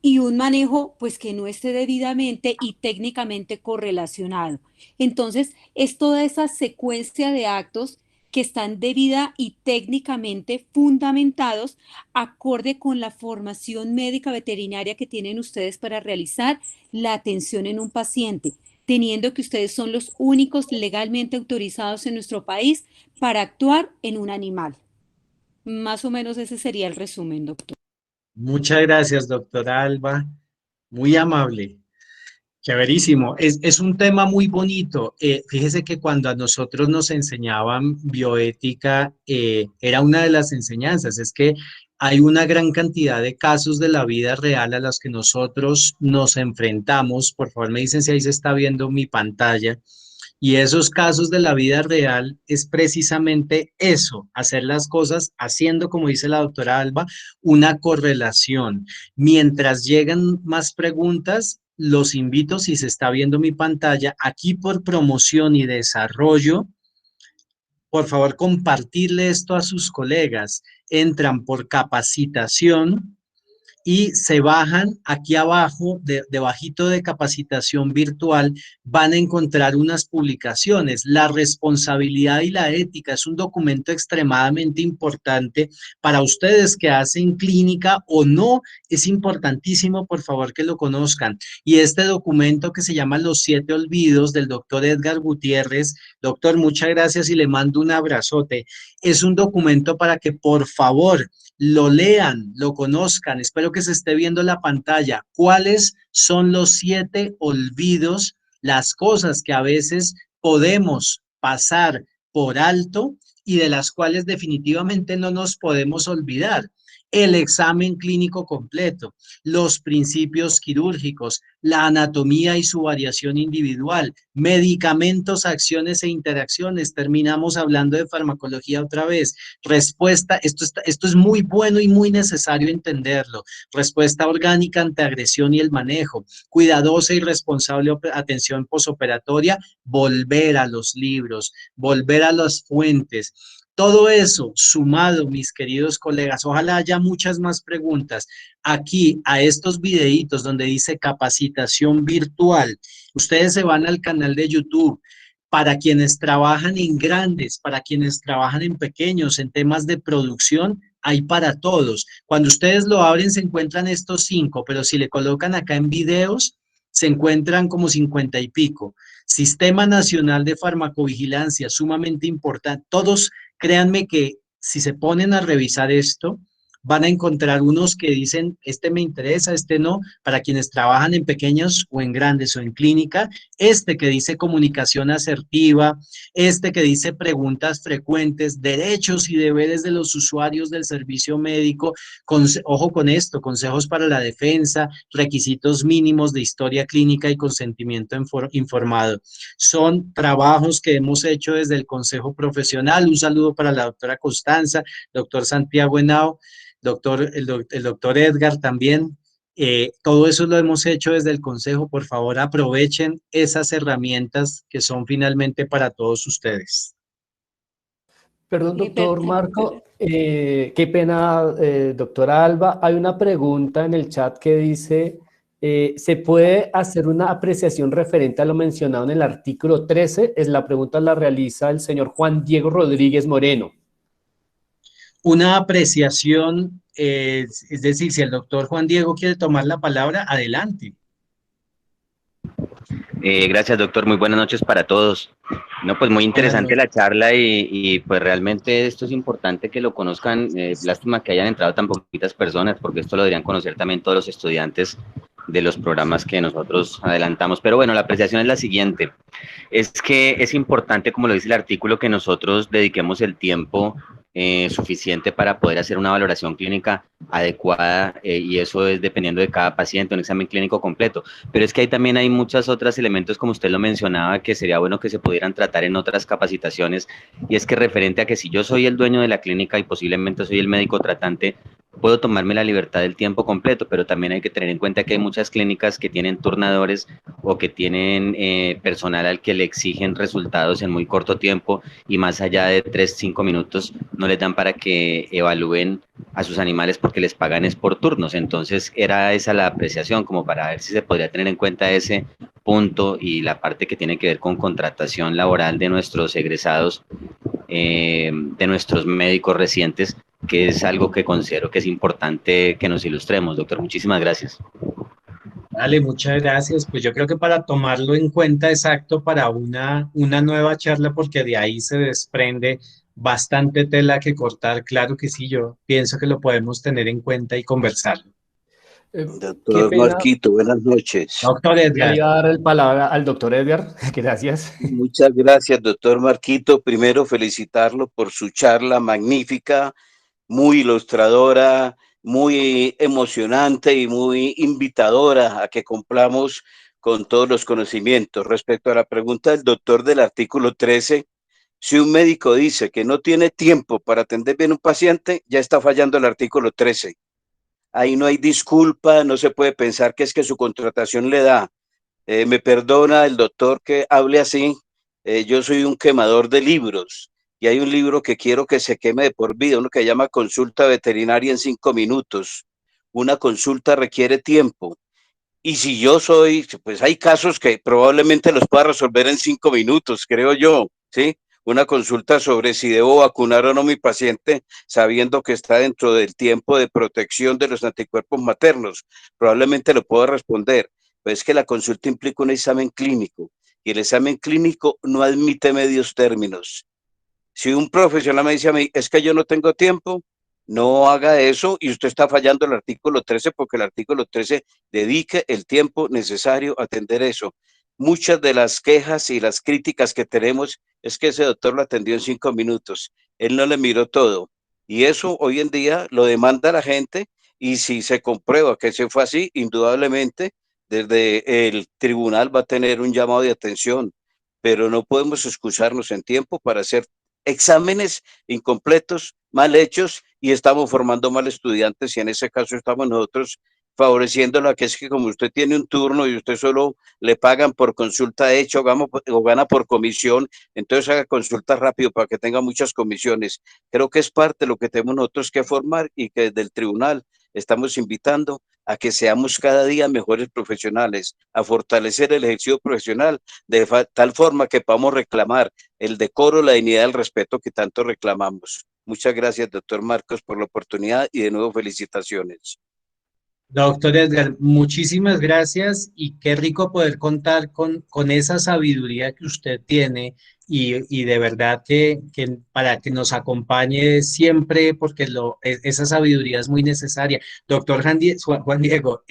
y un manejo pues que no esté debidamente y técnicamente correlacionado. Entonces, es toda esa secuencia de actos que están debida y técnicamente fundamentados acorde con la formación médica veterinaria que tienen ustedes para realizar la atención en un paciente, teniendo que ustedes son los únicos legalmente autorizados en nuestro país para actuar en un animal. Más o menos ese sería el resumen, doctor. Muchas gracias, doctora Alba, muy amable. Chéverísimo. Es un tema muy bonito. Fíjese que cuando a nosotros nos enseñaban bioética, era una de las enseñanzas, es que hay una gran cantidad de casos de la vida real a los que nosotros nos enfrentamos. Por favor, me dicen si ahí se está viendo mi pantalla. Y esos casos de la vida real es precisamente eso, hacer las cosas haciendo, como dice la doctora Alba, una correlación. Mientras llegan más preguntas, los invito, si se está viendo mi pantalla, aquí por promoción y desarrollo, por favor, compartirle esto a sus colegas. Entran por capacitación y se bajan aquí abajo, debajito de capacitación virtual, van a encontrar unas publicaciones. La responsabilidad y la ética es un documento extremadamente importante para ustedes que hacen clínica o no. Es importantísimo, por favor, que lo conozcan. Y este documento que se llama Los 7 Olvidos del doctor Edgar Gutiérrez, doctor, muchas gracias y le mando un abrazote. Es un documento para que, por favor, lo lean, lo conozcan. Espero que se esté viendo la pantalla. ¿Cuáles son los 7 olvidos, las cosas que a veces podemos pasar por alto y de las cuales definitivamente no nos podemos olvidar? El examen clínico completo, los principios quirúrgicos, la anatomía y su variación individual, medicamentos, acciones e interacciones. Terminamos hablando de farmacología otra vez. Respuesta, esto es muy bueno y muy necesario entenderlo. Respuesta orgánica ante agresión y el manejo. Cuidadosa y responsable atención posoperatoria. Volver a los libros, volver a las fuentes. Todo eso sumado, mis queridos colegas, ojalá haya muchas más preguntas. Aquí a estos videitos donde dice capacitación virtual, ustedes se van al canal de YouTube. Para quienes trabajan en grandes, para quienes trabajan en pequeños, en temas de producción, hay para todos. Cuando ustedes lo abren se encuentran estos 5, pero si le colocan acá en videos, se encuentran como 50 y pico. Sistema Nacional de Farmacovigilancia, sumamente importante. Todos, créanme que si se ponen a revisar esto, van a encontrar unos que dicen, este me interesa, este no, para quienes trabajan en pequeños o en grandes o en clínica, este que dice comunicación asertiva, este que dice preguntas frecuentes, derechos y deberes de los usuarios del servicio médico, ojo con esto, consejos para la defensa, requisitos mínimos de historia clínica y consentimiento informado. Son trabajos que hemos hecho desde el Consejo Profesional. Un saludo para la doctora Constanza, doctor Santiago Henao, el doctor Edgar también. Todo eso lo hemos hecho desde el Consejo. Por favor, aprovechen esas herramientas que son finalmente para todos ustedes. Perdón, doctor Marco, qué pena, doctora Alba. Hay una pregunta en el chat que dice, ¿se puede hacer una apreciación referente a lo mencionado en el artículo 13? La pregunta la realiza el señor Juan Diego Rodríguez Moreno. una apreciación, es decir, si el doctor Juan Diego quiere tomar la palabra, adelante. Gracias, doctor. Muy buenas noches para todos. No, pues muy Buenas interesante noches. la charla y pues realmente esto es importante que lo conozcan. Lástima que hayan entrado tan poquitas personas, porque esto lo deberían conocer también todos los estudiantes de los programas que nosotros adelantamos. Pero bueno, la apreciación es la siguiente. Es que es importante, como lo dice el artículo, que nosotros dediquemos el tiempo suficiente para poder hacer una valoración clínica adecuada y eso es dependiendo de cada paciente, un examen clínico completo. Pero es que ahí también hay muchos otros elementos, como usted lo mencionaba, que sería bueno que se pudieran tratar en otras capacitaciones y es que referente a que si yo soy el dueño de la clínica y posiblemente soy el médico tratante, puedo tomarme la libertad del tiempo completo, pero también hay que tener en cuenta que hay muchas clínicas que tienen turnadores o que tienen personal al que le exigen resultados en muy corto tiempo y más allá de 3, 5 minutos no les dan para que evalúen a sus animales porque les pagan es por turnos. Entonces era esa la apreciación como para ver si se podría tener en cuenta ese punto y la parte que tiene que ver con contratación laboral de nuestros egresados, de nuestros médicos recientes, que es algo que considero que es importante que nos ilustremos, doctor. Muchísimas gracias. Vale, muchas gracias. Pues yo creo que para tomarlo en cuenta exacto para una nueva charla, porque de ahí se desprende bastante tela que cortar, claro que sí, yo pienso que lo podemos tener en cuenta y conversar. Qué Doctor pena, Marquito, buenas noches. Doctor ya le Edgar, iba a dar el palabra al doctor Edgar, gracias. Muchas gracias, doctor Marquito. Primero, felicitarlo por su charla magnífica, muy ilustradora, muy emocionante y muy invitadora a que cumplamos con todos los conocimientos. Respecto a la pregunta del doctor del artículo 13, si un médico dice que no tiene tiempo para atender bien a un paciente, ya está fallando el artículo 13. Ahí no hay disculpa, no se puede pensar que es que su contratación le da. Me perdona el doctor que hable así. Yo soy un quemador de libros y hay un libro que quiero que se queme de por vida, uno que se llama Consulta Veterinaria en 5 minutos. Una consulta requiere tiempo. Y si yo soy, pues hay casos que probablemente los pueda resolver en 5 minutos, creo yo, ¿sí? Una consulta sobre si debo vacunar o no a mi paciente, sabiendo que está dentro del tiempo de protección de los anticuerpos maternos. Probablemente lo puedo responder, pero es que la consulta implica un examen clínico y el examen clínico no admite medios términos. Si un profesional me dice a mí, es que yo no tengo tiempo, no haga eso y usted está fallando el artículo 13 porque el artículo 13 dedique el tiempo necesario a atender eso. Muchas de las quejas y las críticas que tenemos es que ese doctor lo atendió en 5 minutos. Él no le miró todo. Y eso hoy en día lo demanda la gente y si se comprueba que se fue así, indudablemente desde el tribunal va a tener un llamado de atención, pero no podemos excusarnos en tiempo para hacer exámenes incompletos, mal hechos y estamos formando mal estudiantes y en ese caso estamos nosotros favoreciendo a que es que como usted tiene un turno y usted solo le pagan por consulta hecha o gana por comisión, entonces haga consulta rápido para que tenga muchas comisiones. Creo que es parte de lo que tenemos nosotros que formar y que desde el tribunal estamos invitando a que seamos cada día mejores profesionales, a fortalecer el ejercicio profesional de tal forma que podamos reclamar el decoro, la dignidad, el respeto que tanto reclamamos. Muchas gracias, doctor Marcos, por la oportunidad y de nuevo felicitaciones. doctor Edgar, muchísimas gracias y qué rico poder contar con esa sabiduría que usted tiene y de verdad que para que nos acompañe siempre porque esa sabiduría es muy necesaria. Doctor Juan Diego,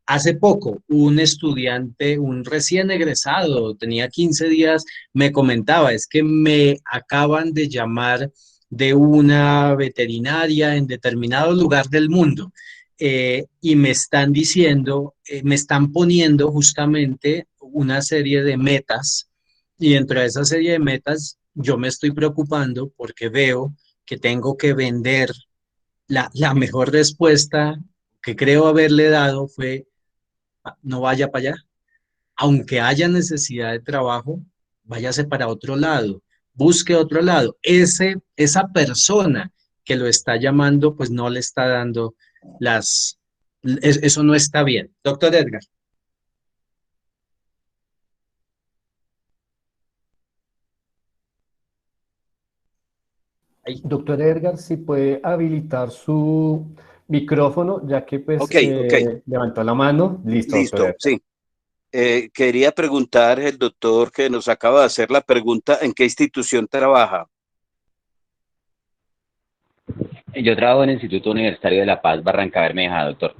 hace poco un estudiante, un recién egresado, tenía 15 días, me comentaba, es que me acaban de llamar de una veterinaria en determinado lugar del mundo y me están diciendo, me están poniendo justamente una serie de metas y dentro de esa serie de metas yo me estoy preocupando porque veo que tengo que vender la mejor respuesta que creo haberle dado fue no vaya para allá, aunque haya necesidad de trabajo, váyase para otro lado, busque otro lado. Esa persona que lo está llamando, pues no le está dando eso no está bien. Doctor Edgar. Doctor Edgar, si puede habilitar su micrófono, ya que pues Ok, ok, levantó la mano. Listo, doctor listo, Edgar. sí. Quería preguntar el doctor que nos acaba de hacer la pregunta, ¿en qué institución trabaja? Yo trabajo en el Instituto Universitario de La Paz, Barranca Bermeja, doctor.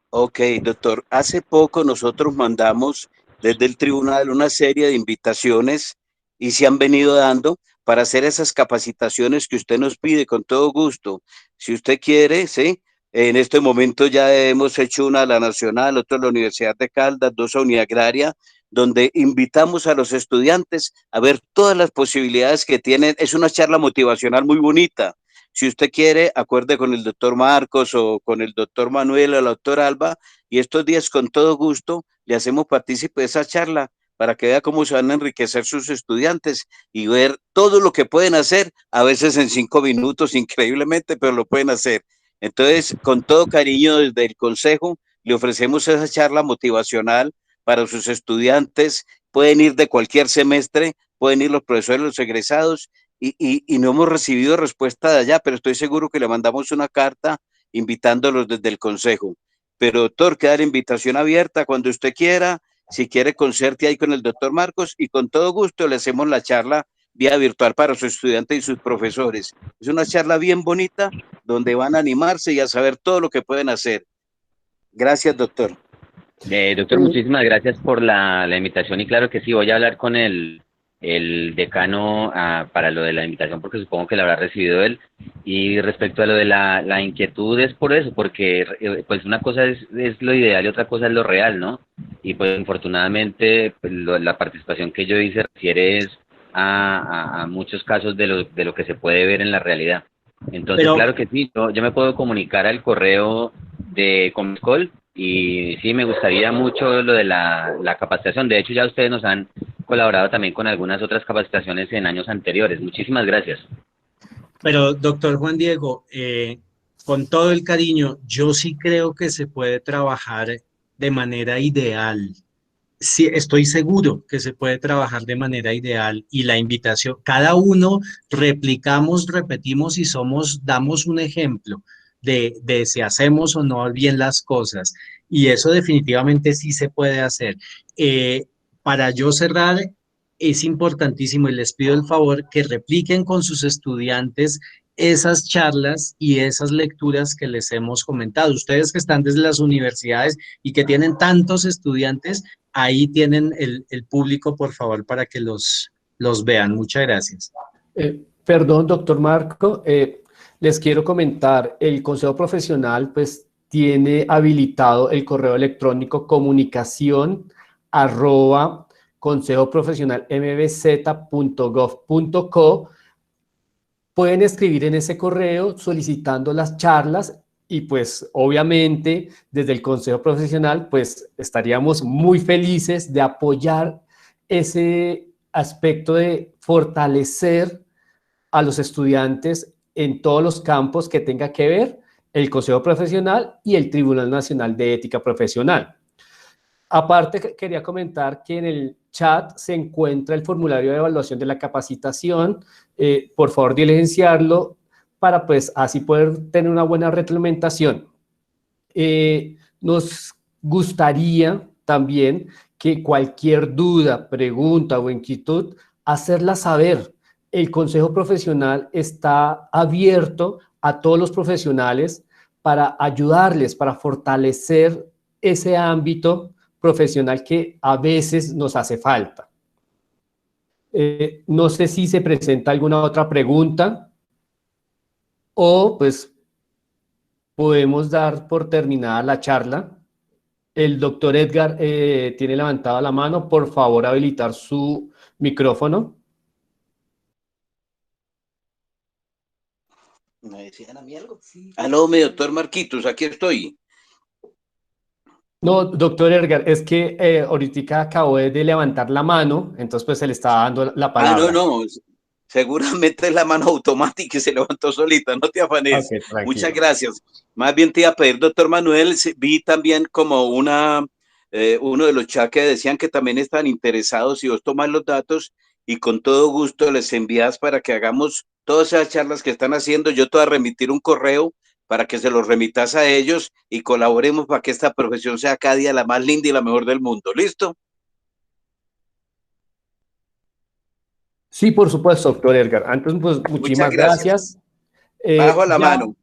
Ok, doctor. Hace poco nosotros mandamos desde el tribunal una serie de invitaciones y se han venido dando para hacer esas capacitaciones que usted nos pide con todo gusto. Si usted quiere, sí. En este momento ya hemos hecho una a la Nacional, otra a la Universidad de Caldas, dos a Unidad Agraria, donde invitamos a los estudiantes a ver todas las posibilidades que tienen. Es una charla motivacional muy bonita. Si usted quiere, acuerde con el doctor Marcos o con el doctor Manuel o la doctora Alba, y estos días con todo gusto le hacemos partícipe de esa charla para que vea cómo se van a enriquecer sus estudiantes y ver todo lo que pueden hacer, a veces en 5 minutos, increíblemente, pero lo pueden hacer. Entonces, con todo cariño desde el consejo, le ofrecemos esa charla motivacional para sus estudiantes. Pueden ir de cualquier semestre, pueden ir los profesores, los egresados, y no hemos recibido respuesta de allá, pero estoy seguro que le mandamos una carta invitándolos desde el consejo. Pero doctor, queda la invitación abierta cuando usted quiera, si quiere concerte ahí con el doctor Marcos y con todo gusto le hacemos la charla vía virtual para sus estudiantes y sus profesores. Es una charla bien bonita donde van a animarse y a saber todo lo que pueden hacer. Gracias, doctor. Doctor, muchísimas gracias por la invitación y claro que sí, voy a hablar con el decano para lo de la invitación porque supongo que la habrá recibido él. Y respecto a lo de la inquietud es por eso, porque pues una cosa es lo ideal y otra cosa es lo real, ¿no? Y pues infortunadamente pues, la participación que yo hice refiere es a muchos casos de lo que se puede ver en la realidad. Entonces, Pero, claro que sí, yo me puedo comunicar al correo de Comscol y sí, me gustaría mucho lo de la capacitación. De hecho, ya ustedes nos han colaborado también con algunas otras capacitaciones en años anteriores. Muchísimas gracias. pero, doctor Juan Diego, con todo el cariño, yo sí creo que se puede trabajar de manera ideal. Sí, estoy seguro que se puede trabajar de manera ideal y la invitación, cada uno replicamos, repetimos y damos un ejemplo de si hacemos o no bien las cosas. Y eso definitivamente sí se puede hacer. Para yo cerrar, es importantísimo y les pido el favor que repliquen con sus estudiantes esas charlas y esas lecturas que les hemos comentado. Ustedes que están desde las universidades y que tienen tantos estudiantes, ahí tienen el público, por favor, para que los vean. Muchas gracias. Perdón, doctor Marco, les quiero comentar, el Consejo Profesional pues tiene habilitado el correo electrónico comunicación@consejoprofesionalmbz.gov.co. Pueden escribir en ese correo solicitando las charlas y pues obviamente desde el Consejo Profesional pues estaríamos muy felices de apoyar ese aspecto de fortalecer a los estudiantes en todos los campos que tenga que ver el Consejo Profesional y el Tribunal Nacional de Ética Profesional. Aparte, quería comentar que en el chat se encuentra el formulario de evaluación de la capacitación. Por favor, diligenciarlo para pues así poder tener una buena retroalimentación. Nos gustaría también que cualquier duda, pregunta o inquietud, hacerla saber. El Consejo Profesional está abierto a todos los profesionales para ayudarles, para fortalecer ese ámbito profesional que a veces nos hace falta. No sé si se presenta alguna otra pregunta o pues podemos dar por terminada la charla. El doctor Edgar tiene levantada la mano. Por favor, habilitar su micrófono. ¿Me decían a mí algo? Sí. Aló, mi doctor Marquitos, aquí estoy. No, doctor Edgar, es que ahorita acabó de levantar la mano, entonces pues se le está dando la No, palabra. no, seguramente es la mano automática y se levantó solita, no te Ok, afanes. Muchas tranquilo. gracias. Más bien te iba a pedir, doctor Manuel, vi también como uno de los chats que decían que también están interesados y vos tomas los datos y con todo gusto les envías para que hagamos todas esas charlas que están haciendo, yo te voy a remitir un correo para que se los remitas a ellos y colaboremos para que esta profesión sea cada día la más linda y la mejor del mundo. ¿Listo? Sí, por supuesto, doctor Edgar. Antes, pues, muchísimas gracias. Bajo la mano.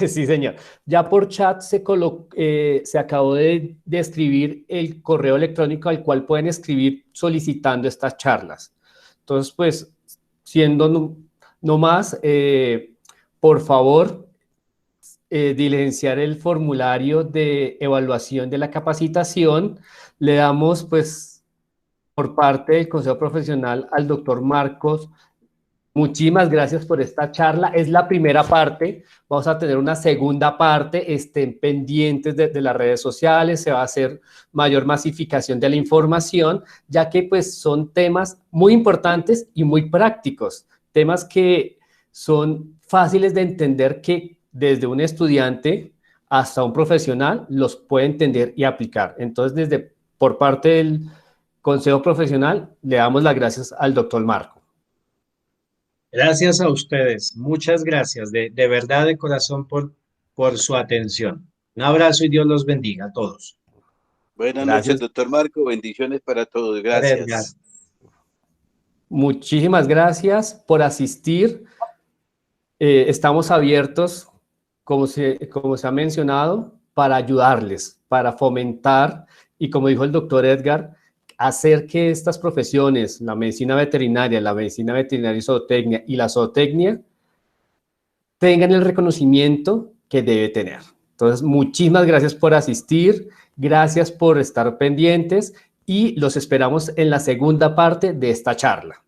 Sí, señor. Ya por chat se acabó de escribir el correo electrónico al cual pueden escribir solicitando estas charlas. Entonces, pues, siendo no más, por favor, diligenciar el formulario de evaluación de la capacitación. Le damos, pues, por parte del Consejo Profesional al doctor Marcos. Muchísimas gracias por esta charla. Es la primera parte. Vamos a tener una segunda parte. Estén pendientes de las redes sociales. Se va a hacer mayor masificación de la información, ya que pues son temas muy importantes y muy prácticos. Temas que son fáciles de entender, que desde un estudiante hasta un profesional los puede entender y aplicar. Entonces, por parte del Consejo Profesional, le damos las gracias al doctor Marco. Gracias a ustedes, muchas gracias, de verdad, de corazón, por su atención. Un abrazo y Dios los bendiga a todos. Buenas noches, doctor Marco, bendiciones para todos, gracias. Muchísimas gracias por asistir. Estamos abiertos, como se ha mencionado, para ayudarles, para fomentar y, como dijo el doctor Edgar, hacer que estas profesiones, la medicina veterinaria y zootecnia y la zootecnia, tengan el reconocimiento que debe tener. Entonces, muchísimas gracias por asistir, gracias por estar pendientes y los esperamos en la segunda parte de esta charla.